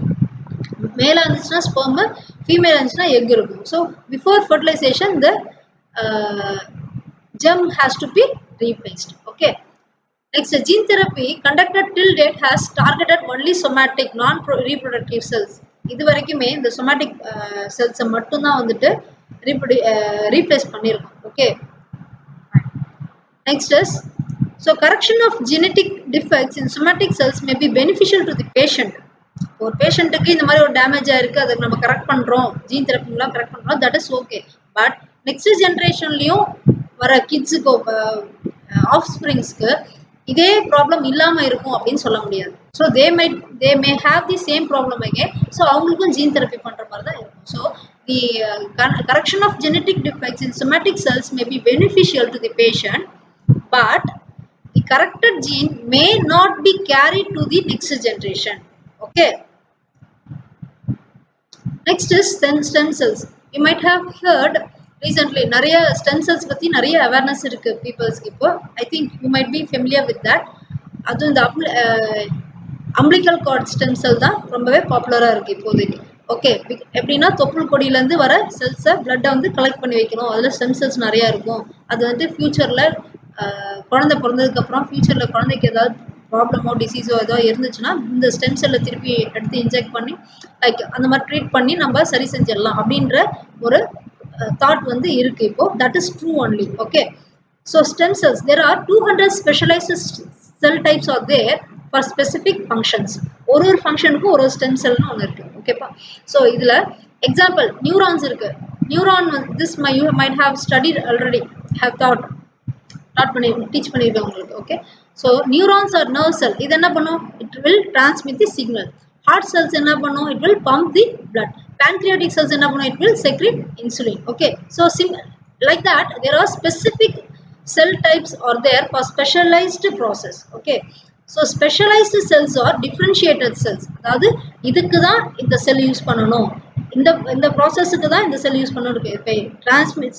மேலாக இருந்துச்சுன்னா ஸ்பெர்மு, ஃபீமேல் இருந்துச்சுன்னா எக் இருக்கும். So before fertilization the germ has to be replaced. Okay, next, gene therapy conducted till date has targeted only somatic non-reproductive cells. இது வரைக்குமே இந்த somatic cells மட்டும்தான் வந்துட்டு replace பண்ணியிருக்கோம். Okay, next is, so correction of genetic defects in somatic cells may be beneficial to the patient. ஒரு பேஷண்ட்டுக்கு இந்த மாதிரி ஒரு டேமேஜ் ஆயிருக்கு, அதை நம்ம கரெக்ட் பண்ணுறோம், ஜீன் தெரப்பி மூலம் கரெக்ட் பண்ணுறோம், that is okay. But next ஜென்ரேஷன்லையும் வர கிட்ஸுக்கு ஆஃப் ஸ்ப்ரிங்ஸ்க்கு இதே ப்ராப்ளம் இல்லாமல் இருக்கும் அப்படின்னு சொல்ல முடியாது. So they may have the same problem again. So அவங்களுக்கும் ஜீன் தெரப்பி பண்ணுற மாதிரி தான் இருக்கும். So the correction of genetic defects in somatic cells may be beneficial to the patient, but the corrected gene may not be carried to the next generation. Okay, next is stem cells. You might have heard recently நிறைய stem cells பற்றி நிறைய awareness இருக்குது பீப்புள்ஸ்க்கு. இப்போ I think you might be familiar with that. அதுவும் இந்த umbilical card stem cell தான் ரொம்பவே பாப்புலராக இருக்குது இப்போதைக்கு. ஓகே, எப்படின்னா தொப்புள் கொடியிலேருந்து வர செல்ஸை பிளட்டை வந்து கலெக்ட் பண்ணி வைக்கணும், அதில் ஸ்டெம் செல்ஸ் நிறையா இருக்கும். அது வந்து ஃப்யூச்சரில் குழந்தை பிறந்ததுக்கப்புறம் ஃப்யூச்சரில் குழந்தைக்கு ஏதாவது ப்ராப்ளமோ டிசீஸோ ஏதோ இருந்துச்சுன்னா இந்த ஸ்டெம் செல்லை திருப்பி எடுத்து இன்ஜெக்ட் பண்ணி லைக் அந்த மாதிரி ட்ரீட் பண்ணி நம்ம சரி செஞ்சிடலாம் அப்படின்ற ஒரு thought வந்து இருக்கு இப்போ. that is true only. Okay, so stem cells, there are 200 specialized cell types are there for specific functions. ஒரு ஃபங்க்ஷனுக்கு ஒரு ஸ்டெம் செல்னு ஒன்று இருக்கு. ஓகேப்பா, ஸோ இதில் எக்ஸாம்பிள் நியூரான்ஸ் இருக்கு. Neuron this you might have studied already, have taught பண்ணி teach பண்ணியிருக்கேன் உங்களுக்கு. Okay, So neurons or nerve cell இது என்ன பண்ணும்? It will transmit the signal. Heart cells என்ன பண்ணும்? It will pump the blood. Pancreatic cells என்ன பண்ணும்? It will secrete insulin. Okay. So like that there are specific cell types are there for specialized process. Okay. So specialized cells are differentiated cells. அதாவது இதுக்கு தான் இந்த செல் use பண்ணணும், இந்த ப்ராசஸ்க்கு தான் இந்த செல் யூஸ் பண்ணணும். இப்போ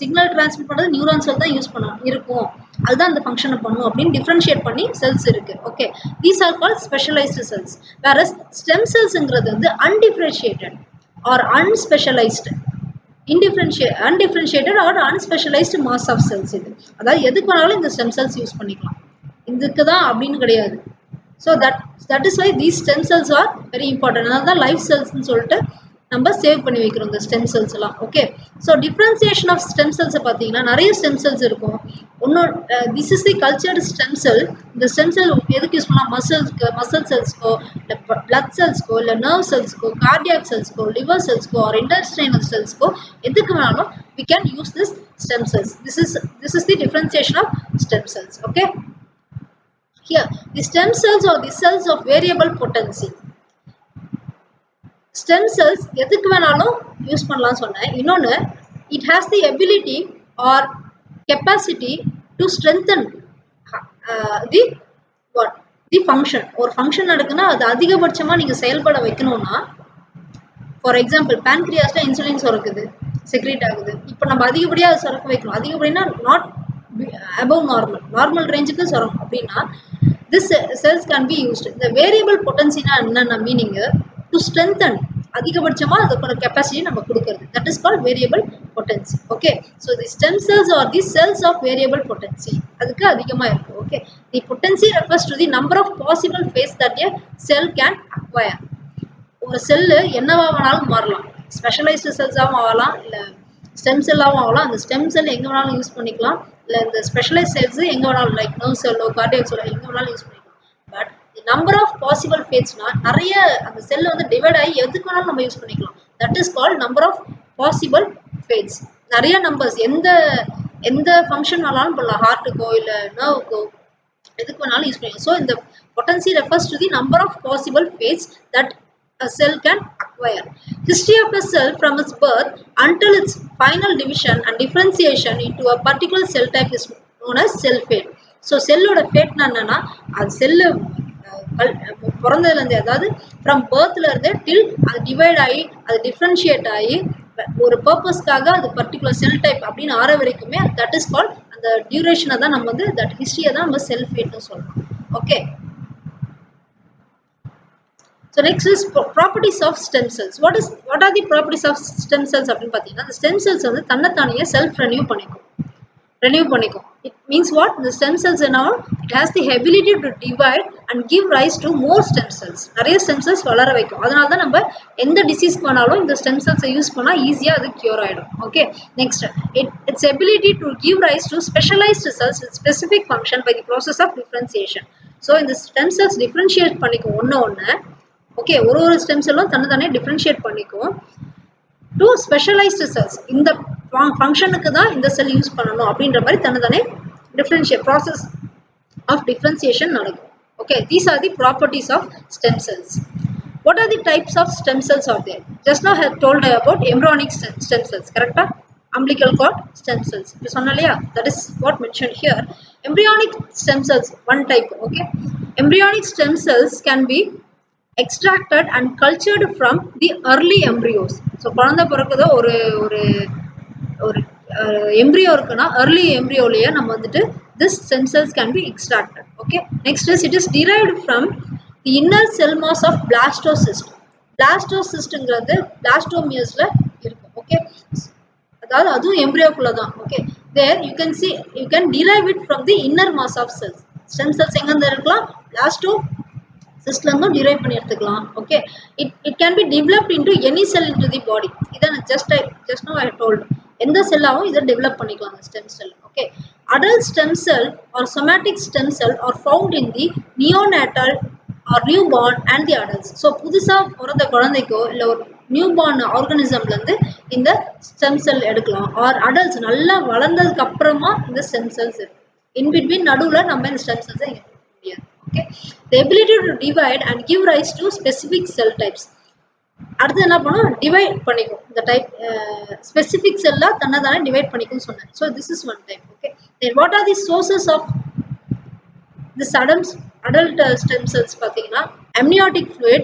சிக்னல் டிரான்ஸ்மிட் பண்ணுறது நியூரான் செல் தான் யூஸ் பண்ணணும் இருக்கும், அதுதான் அந்த ஃபங்க்ஷனை பண்ணும் அப்படின்னு டிஃப்ரென்ஷியேட் பண்ணி செல்ஸ் இருக்கு. Okay, these are called specialised cells. வேற ஸ்டெம் செல்ஸ்ங்கிறது வந்து undifferentiated or unspecialised, undifferentiated or unspecialised mass of cells. இது அதாவது எதுக்கு வேணாலும் இந்த ஸ்டெம் செல்ஸ் யூஸ் பண்ணிக்கலாம், இதுக்கு தான் அப்படின்னு கிடையாது. So that is why these stem cells are very important. அதனால தான் லைஃப் செல்ஸ்ன்னு சொல்லிட்டு நம்ம சேவ் பண்ணி வைக்கிறோம் இந்த ஸ்டெம் செல்ஸ் எல்லாம். Okay, so differentiation of stem செல்ஸை பார்த்தீங்கன்னா நிறைய ஸ்டெம் செல்ஸ் இருக்கும். ஒன்றும் this is the cultured stem cell. இந்த ஸ்டெம் செல் எதுக்கு யூஸ் பண்ணலாம்? மசில் செல்ஸ்க்கோ, இல்லை பிளட் செல்ஸ்க்கோ, இல்லை நர்வ் செல்ஸ்க்கோ, கார்டியாக் செல்ஸ்க்கோ, லிவர் செல்ஸ்க்கோ, ஆர் இன்டெஸ்டைனல் செல்ஸ்க்கோ எதுக்கு வேணாலும் we can use this stem cells. This is the differentiation of stem cells. Okay, here the stem cells are the cells of variable potency. Stem cells எதுக்கு வேணாலும் use பண்ணலாம் சொன்னேன். இன்னொன்று, it has the ability or capacity to strengthen the function. ஒரு function நடக்குன்னா அது அதிகபட்சமாக நீங்கள் செயல்பட வைக்கணும்னா, ஃபார் எக்ஸாம்பிள் பேன்க்ரியாஸில் இன்சுலின் சுரக்குது, செக்ரேட் ஆகுது. இப்போ நம்ம அதிகப்படியாக அதை சுரக்க வைக்கணும். அதிகப்படினா நாட் above நார்மல் ரேஞ்சுக்கு சுரக்கும் அப்படின்னா this cells can be used. இந்த வேரியபிள் பொட்டன்சினா என்னென்ன மீனிங்கு? டு ஸ்ட்ரென்தன், அதிகபட்சமாக அதுக்கான கெப்பாசிட்டி நம்ம கொடுக்கறது. That is called variable potency. Okay, so the stem cells are the cells of variable potency. அதுக்கு அதிகமாக இருக்கு. Okay, the potency refers to the number of possible fates that a cell can acquire. ஒரு cell என்னவா வேணாலும் மாறலாம், specialised செல்ஸாகவும் ஆகலாம், இல்லை stem செல்லாகவும் ஆகலாம். அந்த ஸ்டெம் செல் எங்கே வேணாலும் யூஸ் பண்ணிக்கலாம், இல்லை இந்த ஸ்பெஷலைஸ் செல்ஸ் எங்கே வேணாலும் like nerve Cello cardiac Cello எங்கே வேணாலும் யூஸ் பண்ணிக்கலாம். பட் நம்பர் ஆஃப் பாசிபிள் ஃபேட்ஸ்னா நிறைய அந்த செல் வந்து டிவைட் ஆகி எதுக்கு வேணாலும் நம்ம யூஸ் பண்ணிக்கலாம். That is called number of possible fates. நிறைய நம்பர்ஸ் எந்த ஃபங்க்ஷன் வேணாலும் பண்ணலாம், ஹார்ட்டுக்கோ இல்லை நர்வுக்கோ எதுக்கு வேணாலும் யூஸ் பண்ணிக்கலாம். ஸோ இந்த potency refers to the number of possible fates that a cell can acquire. History of a cell from its birth until its final division and differentiation into a particular cell type is known as cell fate. So செல்லோட ஃபேட்னா என்னன்னா, அது cell பிறந்ததுலேருந்தே, அதாவது from பர்த்லேருந்தே டில் அது divide ஆகி அது differentiate ஆகி ஒரு பர்பஸ்க்காக அது பர்டிகுலர் செல் டைப் அப்படின்னு ஆற வரைக்குமே தட் இஸ் கால்ட், அந்த டியூரேஷனை தான் நம்ம வந்து தட் ஹிஸ்ட்ரியை தான் நம்ம செல் ஃபேட்னு சொல்கிறோம். Okay, so next is properties of stem cells. What are the properties of stem cells அப்படினு பாத்தீங்கன்னா, the stem cells வந்து தன்னைத்தானே self renew பண்ணிக்கும். It means what? The stem cells and all, it has the ability to divide and give rise to more stem cells. நிறைய stem cells வளர வைக்கும். அதனால தான் நம்ம எந்த டிசீஸ் பண்ணாலும் இந்த stem cells யூஸ் பண்ணா ஈஸியா அது கியூர் ஆயிடும். Okay, next its ability to give rise to specialized cells with specific function by the process of differentiation. So இந்த stem cells differentiate பண்ணிக்கும் ஒண்ணு. ஓகே, ஒரு ஸ்டெம் செல்லும் தன்னை டிஃப்ரென்ஷியேட் பண்ணிக்கும் டு ஸ்பெஷலைஸ்டு செல்ஸ். இந்த ஃபங்க்ஷனுக்கு தான் இந்த செல் யூஸ் பண்ணணும் அப்படின்ற மாதிரி தன்னை டிஃப்ரென்ஷியேட் ப்ராசஸ் ஆஃப் டிஃப்ரென்சியேஷன் நடக்கும். Okay, these are the properties of stem cells. What are the types of stem cells are there? Just now have told about embryonic stem cells. கரெக்டா? umbilical cord stem cells இப்போ சொன்னேன் இல்லையா, that is what mentioned here. Embryonic stem cells one type. Okay, embryonic stem cells can be extracted and cultured from the early embryos. So குழந்தை பிறக்குதோ ஒரு embryo இருக்குன்னா early embryoலயே நம்ம வந்துட்டு this stem cells can be extracted. Okay, next is it is derived from the inner cell mass of blastocyst. Blastocystங்கிறது blastomeresல இருக்கும். Okay, அதாவது அதுவும் embryoக்குள்ள தான். Okay, there you can see, you can derive it from the inner mass of cells. Stem cells எங்க இருந்து இருக்கலாம்? Blastocystல derive பண்ணி எடுத்துக்கலாம். Okay, it can be developed into any cell into the body. இத just now I told, எந்த செல்லாவும் இத develop பண்ணிக்கலாம் stem cell. Okay, adult stem cell or somatic stem cell are found in the neonatal or newborn and the adults. So புதுசா பிறந்த குழந்தைக்கோ இல்ல ஒரு newborn ஆர்கானிசம்ல இருந்து இந்த ஸ்டெம் செல் எடுக்கலாம். ஆர் அடல்ட்ஸ் நல்லா வளர்ந்ததுக்கு அப்புறமா இந்த ஸ்டெம் செல்ஸ் இருக்கு. இன் பிட்வீன் நடுவுல நம்ம இந்த ஸ்டெம் செல்ஸை முடியாது. Okay, the ability to divide and give rise to specific cell types. அடுத்து என்ன பண்ணும், டிவைட் பண்ணிக்கும். இந்த டைப் ஸ்பெசிபிக் செல்லா தன்னை டிவைட் பண்ணிக்கும் சொன்னேன். So this is one type. Okay, then what are the sources of this adult stem cells பார்த்தீங்கன்னா amniotic fluid,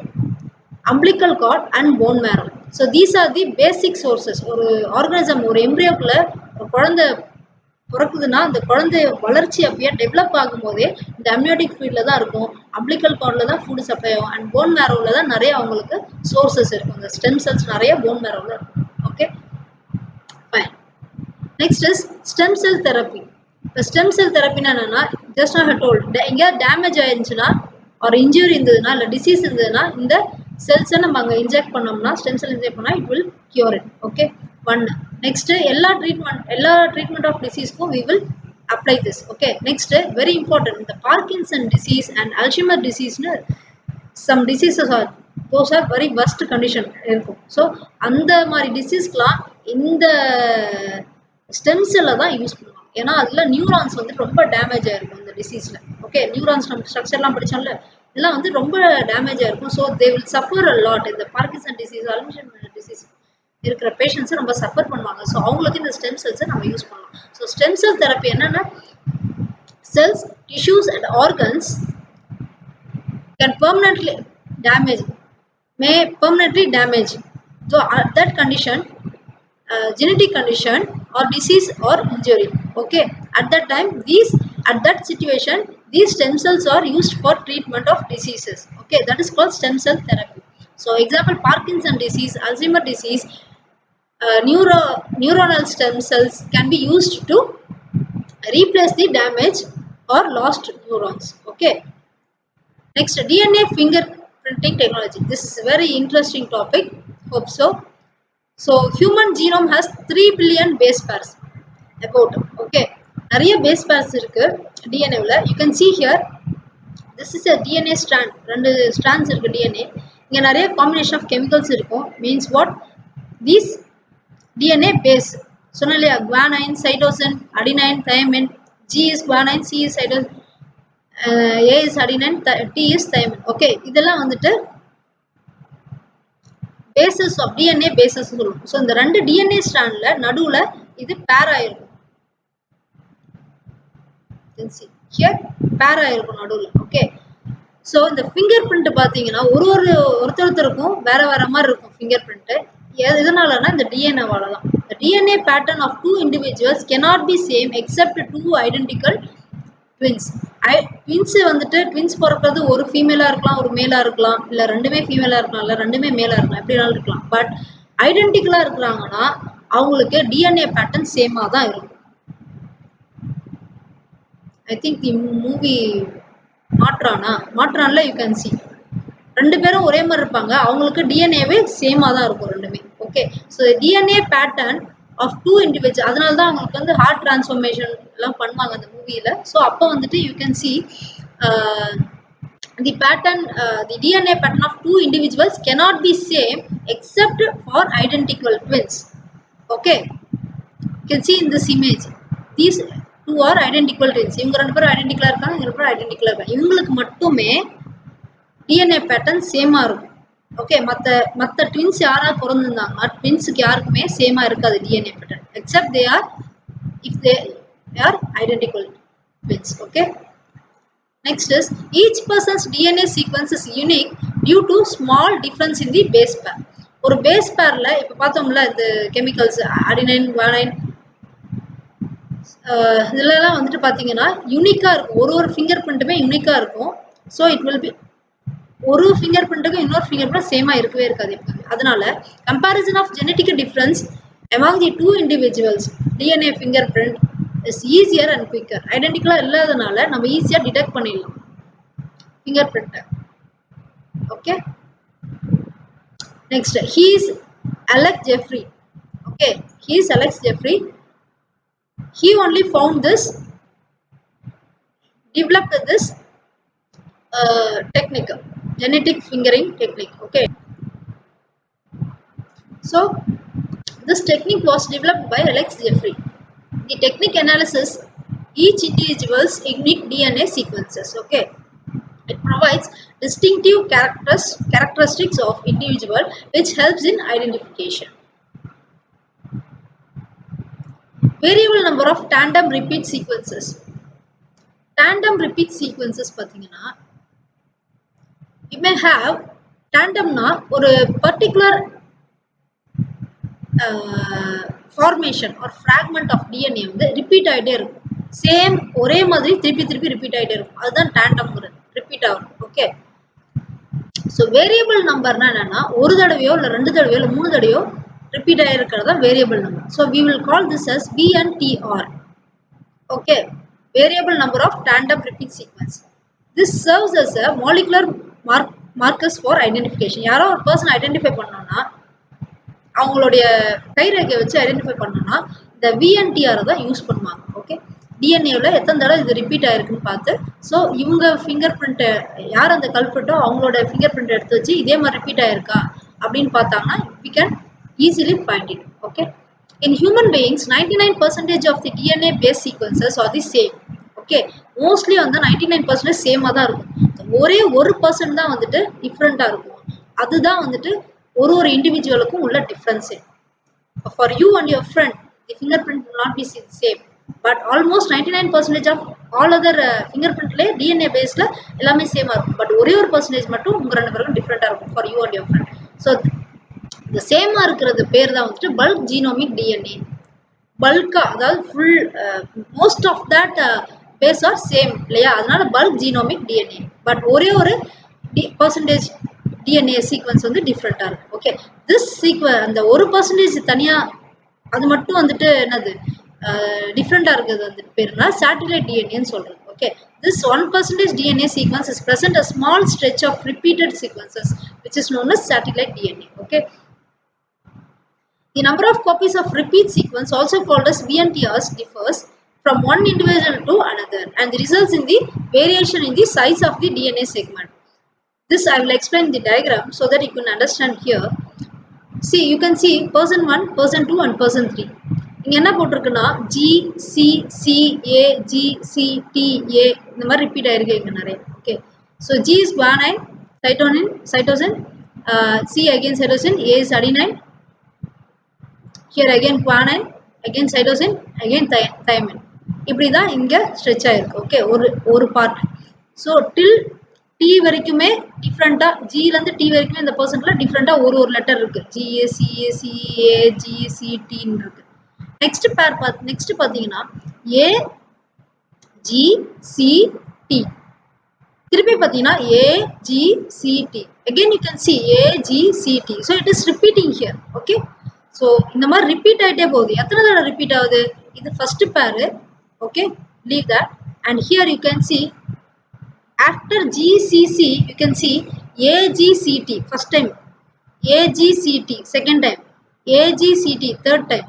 umbilical cord and bone marrow. So these are the basic sources. ஒரு organism, ஒரு எம்ப்ரியோக்குள்ள ஒரு குழந்தை பிறக்குதுன்னா அந்த குழந்தை வளர்ச்சி அப்படியே டெவலப் ஆகும்போதே இந்த அம்னியோட்டிக் ஃபீல்ட்ல தான் இருக்கும், அம்பிளிக்கல் கார்டில் தான் ஃபுட் சப்ளை ஆகும், அண்ட் போன் மேரோவில் தான் நிறைய அவங்களுக்கு சோர்சஸ் இருக்கும். இந்த ஸ்டெம் செல்ஸ் நிறைய போன் மேரோவில் இருக்கும். Okay, fine. Next is stem cell therapy. இப்போ ஸ்டெம் செல் தெரப்பின்னா என்னன்னா, ஜஸ்ட் நான் டோல்ட் எங்கேயாவது டேமேஜ் ஆயிருந்துச்சுன்னா ஒரு இன்ஜுரி இருந்ததுன்னா இல்லை டிசீஸ் இருந்ததுன்னா இந்த செல்ஸை நம்ம அங்கே இன்ஜெக்ட் பண்ணோம்னா, ஸ்டெம் செல் இன்ஜெக்ட் பண்ணால் it will cure it. Okay, one. Next எல்லா ட்ரீட்மெண்ட் ஆஃப் டிசீஸ்க்கும் we will apply this. Okay, next very important, இந்த பார்க்கின்சன் டிசீஸ் அண்ட் அல்ஷிமர் டிசீஸ்னு some diseases are those are very worst condition இருக்கும். So அந்த மாதிரி டிசீஸ்க்கெலாம் இந்த stem செல்லை தான் யூஸ் பண்ணுவாங்க. ஏன்னா அதில் நியூரான்ஸ் வந்து ரொம்ப டேமேஜ் ஆகிருக்கும் இந்த டிசீஸில். ஓகே, நியூரான்ஸ் நம்ம ஸ்ட்ரக்சர்லாம் படித்தோம்ல, இதெல்லாம் வந்து ரொம்ப டேமேஜ் ஆகிருக்கும். So they will suffer a lot. இந்த பார்க்கின்சன் டிசீஸ், அல்ஷிமர் டிசீஸ் இருக்கிற பேஷண்ட்ஸை ரொம்ப சஃபர் பண்ணுவாங்க. ஸோ அவங்களுக்கு இந்த ஸ்டெம் செல்ஸை நம்ம யூஸ் பண்ணலாம். ஸோ ஸ்டெம் செல் தெரப்பி என்னன்னா, cells, tissues and organs can permanently damage. So that condition, genetic condition or disease or injury. Okay, at that situation these stem cells are used for treatment of diseases. Okay, that is called stem cell therapy. So example, Parkinson disease, Alzheimer disease, neuronal stem cells can be used to replace the damaged or lost neurons. Okay, next, DNA fingerprinting technology. This is a very interesting topic. Hope so. So human genome has 3 billion base pairs about. Okay, நிறைய base pairs இருக்கு DNA ல. You can see here, this is a DNA strand. ரெண்டு strands இருக்கு DNA. இங்க நிறைய combination of chemicals இருக்கும். Means what? These DNA base சொன்ன இல்லையா, guanine, cytosine, adenine, thymine. G is guanine, C is cytosine, A is adenine, T is thymine. Okay, இதெல்லாம் வந்துட்டு bases of DNA bases சொல்லுவோம். So இந்த ரெண்டு DNA ஸ்ட்ராண்ட்ல நடுவுல இது பேர் ஆயிருக்கும். ஹியர் பேர் ஆயிருக்கும் நடுவுல. ஓகே, ஸோ இந்த ஃபிங்கர் பிரிண்ட் பார்த்தீங்கன்னா ஒருத்தருக்கும் வேற வேற மாதிரி இருக்கும் ஃபிங்கர் பிரிண்ட். எதனாலனா இந்த டிஎன்ஏவால தான். The DNA pattern of two individuals cannot be same except two identical twins. Twins வந்துட்டு ட்வின்ஸ் பிறக்கிறது ஒரு ஃபீமேலா இருக்கலாம், ஒரு மேலா இருக்கலாம், இல்லை ரெண்டுமே ஃபீமேலா இருக்கலாம், இல்லை ரெண்டுமே மேலா இருக்கலாம், எப்படினாலும் இருக்கலாம். பட் ஐடென்டிக்கலா இருக்கிறாங்கன்னா அவங்களுக்கு டிஎன்ஏ பேட்டர்ன் சேமா தான் இருக்கும். ஐ திங்க் தி மூவி மாற்றான்ல யூ கேன் சி ரெண்டு பேரும் ஒரே மாதிரி இருப்பாங்க, அவங்களுக்கு டிஎன்ஏவே சேமா தான் இருக்கும் ரெண்டுமே. Okay, so DNA pattern of two individual, அதனால தான் அவங்களுக்கு வந்து ஹார்ட் டிரான்ஸ்ஃபர்மேஷன் எல்லாம் பண்ணுவாங்க அந்த மூவியில். ஸோ அப்போ வந்துட்டு you can see the pattern, the DNA pattern of two individuals cannot be same except for identical twins. Okay, you can see in this image these two are identical twins. இவங்க ரெண்டு பேரும் ஐடென்டிக்கலா இருக்காங்க, இவங்க ரெண்டு பேரும் ஐடென்டிக்கலா இருக்காங்க. இவங்களுக்கு மட்டுமே டிஎன்ஏ பேட்டர்ன் சேமா இருக்கும். ஓகே, மற்ற ட்வின்ஸ் யாராவது பிறந்திருந்தாங்கன்னா ட்வின்ஸுக்கு யாருக்குமே சேமா இருக்காது DNA pattern, except they are identical twins. Okay, next is each person's DNA sequence is unique due to small difference in the base pair. ஒரு பேஸ் பேர்ல இப்போ பார்த்தோம்ல இந்த கெமிக்கல்ஸ் அடினைன், குவானைன், இதெல்லாம் வந்துட்டு பார்த்தீங்கன்னா யூனிக்கா இருக்கும். ஒரு ஃபிங்கர் பிரிண்ட்டுமே யூனிக்கா இருக்கும். ஸோ இட் வில் பி ஒரு ஃபிங்கர் பிரிண்ட்டுக்கும் இன்னொரு ஃபிங்கர் பிரிண்ட் சேமா இருக்கவே இருக்காது. அதனால comparison of genetic difference among the two individuals DNA fingerprint is easier and quicker. ஐடென்டிக்கலா இல்லாதனால நம்ம ஈஸியா டிடெக்ட் பண்ணிடலாம் finger print. Okay, next he is Alex Jeffrey. Okay, he is Alex Jeffrey. He only found this, developed this technique, genetic fingering technique. Okay, so this technique was developed by Alex Jeffrey. The technique analyzes each individual's unique DNA sequences. Okay, It provides distinctive characteristics of individual which helps in identification. Variable number of tandem repeat sequences. Tandem repeat sequences பார்த்தீங்கன்னா you may have tandemனா ஒரு particular formation or fragment of DNA வந்து repeat ஆகிட்டே இருக்கும். Same ஒரே மாதிரி திருப்பி repeat ஆகிட்டே இருக்கும். அதுதான் டேண்டம்ங்கிறது, ரிப்பீட் ஆகும். ஓகே, ஸோ வேரியபிள் நம்பர்னா என்னன்னா ஒரு தடவையோ இல்லை 2 தடவையோ இல்லை 3 தடவையோ ரிப்பீட் ஆகிருக்கிறது தான் variable number. So we will call this as VNTR. Okay, variable number of tandem repeat sequence. This serves as a molecular markers for identification. யாரோ ஒரு பர்சன் ஐடென்டிஃபை பண்ணோம்னா அவங்களுடைய கைரேகையை வச்சு ஐடென்டிஃபை பண்ணோம்னா இந்த VNTR தான் யூஸ் பண்ணுவாங்க. ஓகே, டிஎன்ஏவில் எத்தனை தடவை இது ரிப்பீட் ஆயிருக்குன்னு பார்த்து, ஸோ இவங்க ஃபிங்கர் பிரிண்ட்டை யார் அந்த கல்பிரிட்டோ அவங்களோட ஃபிங்கர் பிரிண்ட் எடுத்து வச்சு இதே மாதிரி ரிப்பீட் ஆயிருக்கா அப்படின்னு பார்த்தாங்கன்னா we can easily find it. Okay, in human beings 99% of the DNA based sequences are the same. Okay, mostly வந்து 99% சேமாக தான் இருக்கும். ஒரே 1% தான் வந்துட்டு டிஃப்ரெண்ட்டாக இருக்கும். அதுதான் வந்துட்டு ஒரு இண்டிவிஜுவலுக்கும் உள்ள difference. For you and your friend the fingerprint will not be same, but almost 99% of all other fingerprintல DNA basedல எல்லாமே சேமாக இருக்கும். பட் ஒரே ஒரு பர்சன்டேஜ் மட்டும் உங்கள் 2 பேருக்கும் டிஃப்ரெண்ட்டாக இருக்கும் for you and your friend. So இந்த சேமாக இருக்கிறது பேர் தான் வந்துட்டு பல்க் ஜீனோமிக் டிஎன்ஏ. பல்கா அதாவது full most of that base are same இல்லையா, அதனால பல்க் ஜீனோமிக் டிஎன்ஏ. பட் ஒரே ஒரு பர்சன்டேஜ் டிஎன்ஏ சீக்வன்ஸ் வந்து டிஃப்ரெண்ட்டாக இருக்கும். ஓகே, திஸ் அந்த 1% தனியாக அது மட்டும் வந்துட்டு என்னது டிஃப்ரெண்ட்டாக இருக்கிறது வந்துட்டு பேருனா சேட்டிலைட் டிஎன்ஏன்னு சொல்கிறது. Okay, this 1% DNA sequence is present a small stretch of repeated sequences which is known as satellite DNA. Okay, the number of copies of repeat sequence also called as VNTRs differs from one individual to another and results in the variation in the size of the DNA segment. This I will explain the diagram so that you can understand here. See, you can see person 1, person 2 and person 3. இங்கே என்ன போட்டிருக்குன்னா GCCAGCTA இந்த மாதிரி repeat ஆயிருக்கு இங்கே நிறைய. Okay, so G is guanine, cytosine, C again cytosine, A is adenine, here again guanine, again cytosine, again thymine. இப்படி தான் இங்கே ஸ்ட்ரெச் ஆயிருக்கு. ஓகே, ஒரு பார்ட். ஸோ டில் டி வரைக்குமே டிஃப்ரெண்ட்டாக, ஜிலேருந்து டி வரைக்குமே இந்த பர்சன்டில் டிஃப்ரெண்ட்டாக ஒரு லெட்டர் இருக்குது. GACACAGCTன்னு இருக்குது. நெக்ஸ்ட் பேர் நெக்ஸ்ட் பார்த்தீங்கன்னா AGCT, திருப்பி பார்த்தீங்கன்னா AGCT, again you can see AGCT. so it is repeating here. okay, so இந்த மாதிரி ரிப்பீட் ஆகிட்டே போகுது. எத்தனை தடவை ரிப்பீட் ஆகுது? இது ஃபர்ஸ்ட் பேரு. okay, leave that and here you can see after GCC you can see AGCT first time, AGCT second time, AGCT third time,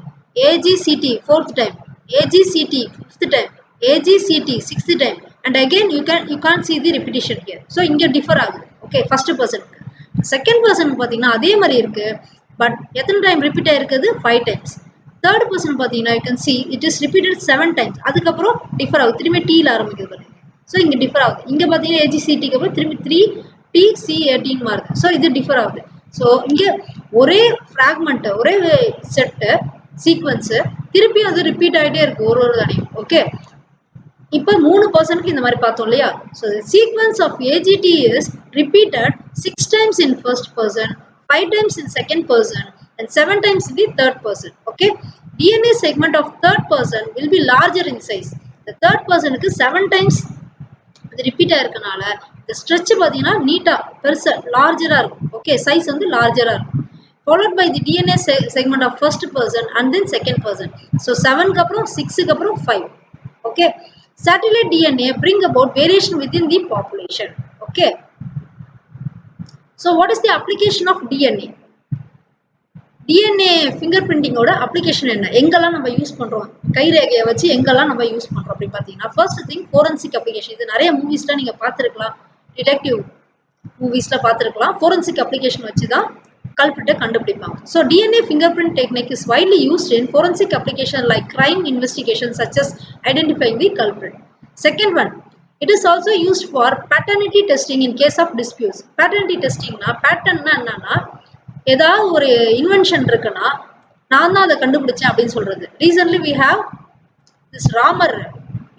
AGCT fourth time, AGCT fifth time, AGCT sixth time and again you can't see the repetition here. so இங்க differ ஆகுது. okay, first person second person பாத்தீங்கன்னா அதே மாதிரி இருக்கு, but எத்தனை time repeat ஆயிருக்குது? 5 times. third person பாத்தீங்கன்னா you can see it is repeated 7 times. அதுக்கப்புறம் differ ஆகுது, திரும்பி Tல ஆரம்பிக்குது பாருங்க. ஸோ இங்கே டிஃபர் ஆகுது. இங்கே பார்த்தீங்கன்னா AGCTக்கு அப்புறம் திரும்பி 3TC18 மாறுது. ஸோ இது டிஃபர் ஆகுது. ஸோ இங்கே ஒரே ஃப்ராக்மெண்ட்டு, ஒரே செட்டு சீக்வன்ஸு திருப்பி அது ரிப்பீட் ஆகிட்டே இருக்குது ஒரு தடையும். ஓகே, இப்போ 3% இந்த மாதிரி பார்த்தோம் இல்லையா. So sequence of AGT is repeated 6 times in first person, 5 times in second person and 7 times in the third person. Okay, DNA segment of third person will be larger in size. The third personக்கு 7 times அது repeat ஆயிருக்கனால இந்த stretch பார்த்தீங்கன்னா நீட்டாக பெருசாக லார்ஜராக இருக்கும். Okay, size வந்து லார்ஜராக இருக்கும். followed by the DNA segment of first person and then second person. so 7க்கு அப்புறம் 6க்கு அப்புறம் 5. okay, satellite DNA bring about variation within the population. okay, so what is the application of DNA? DNA finger பிரிண்டிங்கோட application என்ன, எங்கெல்லாம் நம்ம use பண்ணுறோம், கைரேகையை வச்சு எங்கெல்லாம் நம்ம யூஸ் பண்ணுறோம் அப்படின்னு பார்த்தீங்கன்னா ஃபர்ஸ்ட் திங் ஃபோரன்சிக் அப்ளிகேஷன். இது நிறைய மூவிஸில் நீங்கள் பார்த்துருக்கலாம், டிடெக்டிவ் மூவிஸில் பார்த்துருக்கலாம். ஃபோரன்சிக் அப்ளிகேஷன் வச்சு தான் கல்பிரிட்டை கண்டுபிடிப்பாங்க. So DNA fingerprint technique is widely used in forensic application like crime investigation such as identifying the culprit. Second one, It is also used for paternity testing in case of disputes. Paternity testing na pattern na என்னன்னா ஏதாவது ஒரு invention இருக்குன்னா நான் தான் அதை கண்டுபிடிச்சேன் அப்படின்னு சொல்றது. Recently we have this Ramar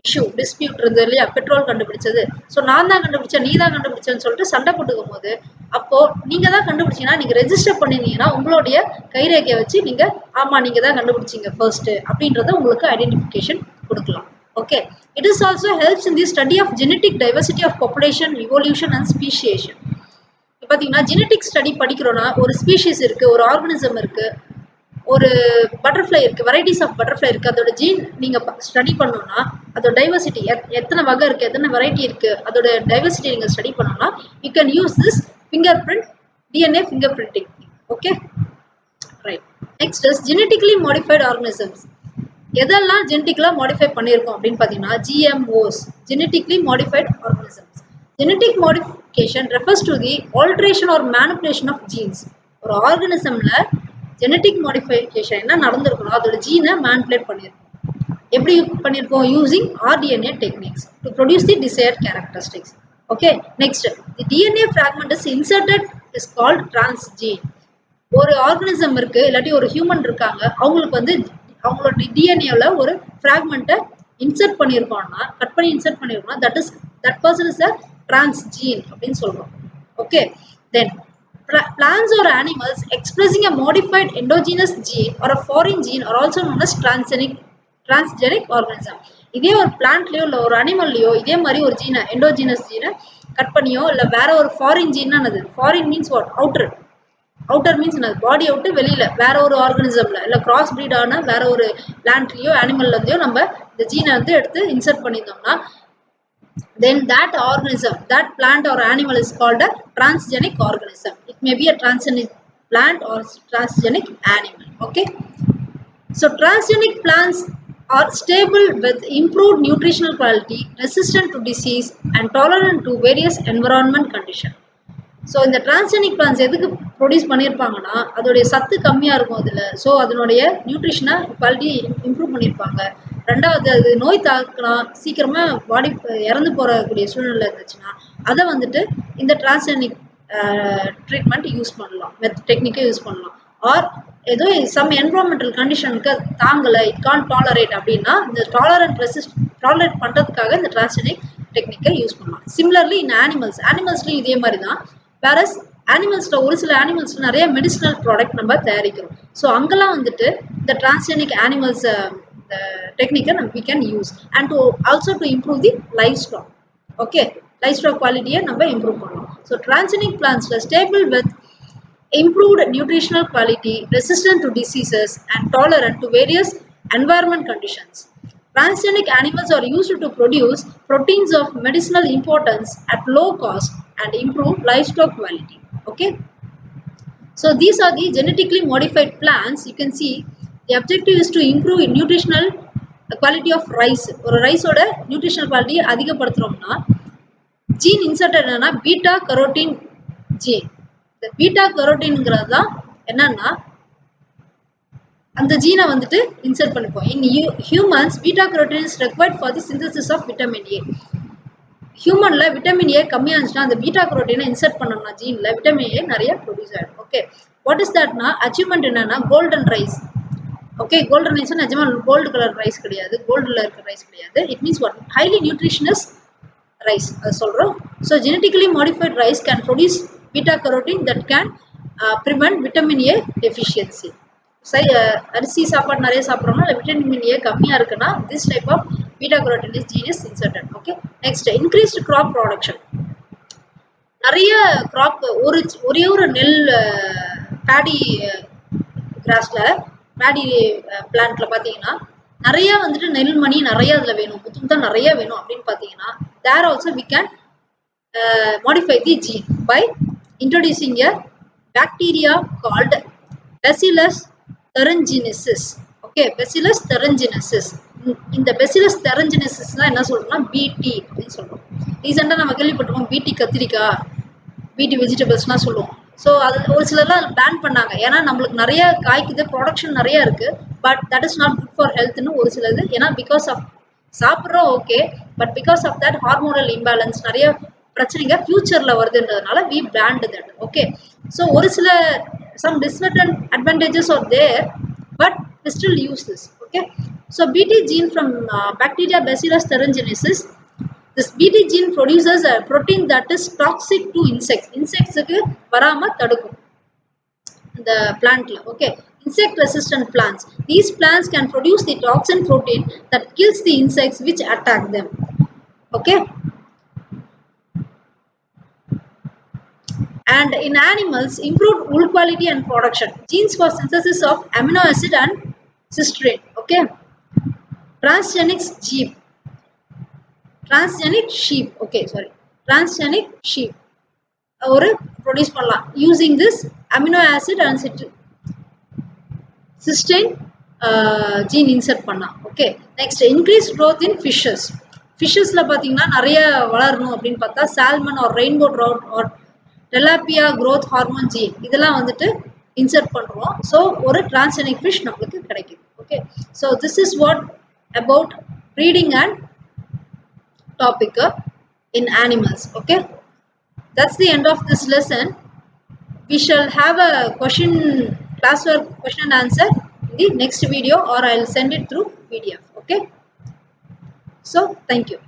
issue dispute இருந்தது இல்லையா, பெட்ரோல் கண்டுபிடிச்சது. ஸோ நான் தான் கண்டுபிடிச்சேன் நீ தான் கண்டுபிடிச்சேன்னு சொல்லிட்டு சண்டை போட்டுக்கும் போது அப்போ நீங்க தான் கண்டுபிடிச்சீங்கன்னா நீங்க ரெஜிஸ்டர் பண்ணிருந்தீங்கன்னா உங்களுடைய கைரேகையை வச்சு நீங்க ஆமா நீங்க தான் கண்டுபிடிச்சீங்க ஃபர்ஸ்ட் அப்படின்றத உங்களுக்கு ஐடென்டிஃபிகேஷன் கொடுக்கலாம். Okay, it is also helps in the study of genetic diversity of population, evolution and speciation. பார்த்தீங்கன்னா ஜெனட்டிக் ஸ்டடி படிக்கிறோன்னா ஒரு ஸ்பீஷீஸ் இருக்கு, ஒரு ஆர்கனிசம் இருக்கு, ஒரு பட்டர்ஃப்ளை இருக்கு, வெரைட்டிஸ் ஆஃப் பட்டர்ஃப்ளை இருக்கு, அதோட ஜீன் நீங்க ஸ்டடி பண்ணோம்னா அதோட டைவர்சிட்டி எத்தனை வகை இருக்கு, எத்தனை வெரைட்டி இருக்கு, அதோட டைவர்சிட்டி நீங்க ஸ்டடி பண்ணோம்னா you can use this finger print DNA finger printing. Okay right. Next is genetically modified organisms. எதெல்லாம் ஜெனட்டிக்கலா மாடிஃபை பண்ணியிருக்கோம் அப்படின்னு பார்த்தீங்கன்னா GMOs, genetically modified organisms. Genetic modification refers to the alteration or manipulation of genes. ஒரு ஆர்கனிசம்ல genetic modification என்ன நடந்திருக்கணும், அதோட ஜீனை manipulate பண்ணியிருக்கோம். எப்படி பண்ணியிருக்கோம்? Using rDNA techniques to produce the desired characteristics. Okay, next the DNA fragment is inserted is called transgene. ஒரு organism இருக்கு, இல்லாட்டி ஒரு ஹியூமன் இருக்காங்க, அவங்களுக்கு வந்து அவங்களோட டிஎன்ஏல ஒரு ஃப்ராக்மெண்ட்டை இன்சர்ட் பண்ணியிருக்கோம்னா, கட் பண்ணி இன்சர்ட் பண்ணியிருக்கோம்னா that person is a transgene அப்படின்னு சொல்றோம். Okay, then plants or animals expressing a modified endogenous gene or a foreign gene are also known as transgenic organism. இதே ஒரு பிளான்ட்லயோ இல்ல ஒரு அனிமல்லயோ இதே மாதிரி ஒரு ஜீனை எண்டோஜினஸ் ஜீனை கட் பண்ணியோ இல்ல வேற ஒரு ஃபாரின் ஜீன்னா என்னது? Foreign means what? Outer means என்னது? பாடி அவுட்டு, வெளியில வேற ஒரு ஆர்கனிசம்ல இல்ல கிராஸ் பிரீட் ஆன வேற ஒரு பிளான்ட்லயோ அனிமல்ல இருந்தோ நம்ம இந்த ஜீனை வந்து எடுத்து insert பண்ணியிருந்தோம்னா then that organism, that plant or animal is called a transgenic organism. It may be a transgenic plant or transgenic animal. Okay, so transgenic plants are stable with improved nutritional quality, resistant to disease and tolerant to various environment conditions. So இந்த transgenic plans எதுக்கு produce பண்ணியிருப்பாங்கன்னா அதோடைய சத்து கம்மியாக இருக்கும் அதில். So அதனுடைய நியூட்ரிஷனை quality improve பண்ணியிருப்பாங்க. ரெண்டாவது அது நோய் தாக்கலாம் சீக்கிரமாக பாடி இறந்து போகக்கூடிய சூழ்நிலை இருந்துச்சுன்னா அதை வந்துட்டு இந்த டிரான்ஸ்ஜெனிக் ட்ரீட்மெண்ட் யூஸ் பண்ணலாம், டெக்னிக்கை யூஸ் பண்ணலாம். ஆர் ஏதோ சம் என்வரான்மெண்டல் கண்டிஷனுக்கு தாங்கலை, இட் கான் டாலரேட் அப்படின்னா இந்த டாலரேட் பண்ணுறதுக்காக இந்த டிரான்ஸ்ஜெனிக் டெக்னிக்கை யூஸ் பண்ணலாம். சிமிலர்லி இன் ஆனிமல்ஸ்லையும் இதே மாதிரி தான். வேறஸ் அனிமல்ஸ்ல ஒரு சில அனிமல்ஸ்ல நிறைய மெடிசினல் ப்ராடக்ட் நம்ம தயாரிக்கிறோம். ஸோ அங்கெல்லாம் வந்துட்டு இந்த டிரான்ஸ்ஜெனிக் அனிமல்ஸ் டெக்னிக்கை we can use and to also to improve the livestock. Okay, livestock குவாலிட்டியை நம்ம இம்ப்ரூவ் பண்ணலாம். ஸோ டிரான்ஸ்ஜெனிக் பிளான்ஸ்ல staple with improved nutritional quality, resistant to diseases and tolerant to various environment conditions. Transgenic animals are used to produce proteins of medicinal importance at low cost and improve livestock quality. Okay, so these are the genetically modified plants. You can see the objective is to improve nutritional quality of rice. ஒரு ரைஸோட nutritional quality அதிகப்படுத்துறோம்னா gene insert என்னன்னா beta carotene gene. இந்த beta கரோட்டின்ங்கிறது தான் என்னன்னா அந்த ஜீனை வந்துட்டு இன்சர்ட் பண்ணிப்போம். In humans beta carotene is required for the synthesis of vitamin A. ஹியூமன்ல விட்டமின் ஏ கம்மியாக இருந்துச்சுன்னா அந்த பீட்டா கரோட்டினை இன்சர்ட் பண்ணோம்னா ஜீன்ல விட்டமின் ஏ நிறைய ப்ரொடியூஸ் ஆகிடும். ஓகே, வாட் இஸ் தட்னா அச்சீவ்மெண்ட் என்னன்னா golden rice. Okay, golden rice நிஜமா கோல்டு கலர் ரைஸ் கிடையாது, கோல்டுல இருக்கிற ரைஸ் கிடையாது. It means what? Highly nutritious rice அது சொல்றோம். So genetically modified rice can produce beta carotene that can prevent vitamin A deficiency. சரி, அரிசி சாப்பாடு நிறைய சாப்பிட்றோம்னா விட்டமின் ஏ கம்மியாக இருக்குன்னா this type of beta carotene gene is inserted. Okay, next increased crop production. நிறைய graph ஒரே ஒரு நெல் பேடி கிராஸ்ல பேடி பிளான்ட்ல பார்த்தீங்கன்னா நிறைய வந்துட்டு நெல் மணி நிறைய அதில் வேணும், முத்தும் நிறைய வேணும் அப்படின்னு பார்த்தீங்கன்னா தேர் also we can modify the gene by introducing a bacteria called Bacillus thuringiensis. Okay, Bacillus thuringiensis. இந்த Bacillus thuringiensis என்ன சொல்றோம்னா பிடி அப்படின்னு சொல்றோம். ரீசெண்டாக நம்ம கேள்விப்பட்டிருக்கோம் பிடி கத்திரிக்காய், பிடி வெஜிடபிள்ஸ்லாம் சொல்லுவோம். ஸோ அது ஒரு சிலர்லாம் பேன் பண்ணாங்க, ஏன்னா நம்மளுக்கு நிறைய காய்க்குது, ப்ரொடக்ஷன் நிறைய இருக்கு, but that is not good for ஹெல்த்னு ஒரு சிலது. ஏன்னா பிகாஸ் ஆஃப் சாப்பிட்றோம் okay, but because of that hormonal imbalance நிறைய பிரச்சனைங்க ஃபியூச்சர்ல வருதுன்றதுனால we banned that. Okay, so ஒரு சில some disadvantages are there, but we still use this. Okay, so bt gene from bacteria bacillus thuringiensis. This bt gene produces a protein that is toxic to insects. Insects க்கு வராம தடுக்கும் the plant. Okay, insect resistant plants. These plants can produce the toxin protein that kills the insects which attack them. Okay, and in animals, improved wool quality and production. Genes for synthesis of amino acid and cysteine. Okay, transgenic sheep. Transgenic sheep. Okay, sorry, transgenic sheep ஒரு produce பண்ணலாம் using this amino acid and cysteine gene insert பண்ணா. Okay, next increased growth in fishes. Fishesல பாத்தீங்கன்னா நிறைய வளரணும் அப்படின்னு பார்த்தா salmon or rainbow trout or tilapia growth hormone gene இதெல்லாம் வந்துட்டு insert பண்றோம். So ஒரு transgenic fish நமக்கு கிடைக்குது. Okay, so this is what about breeding and topic in animals. Okay, that's the end of this lesson. We shall have a classwork question and answer in the next video, or I'll send it through PDF. Okay, so thank you.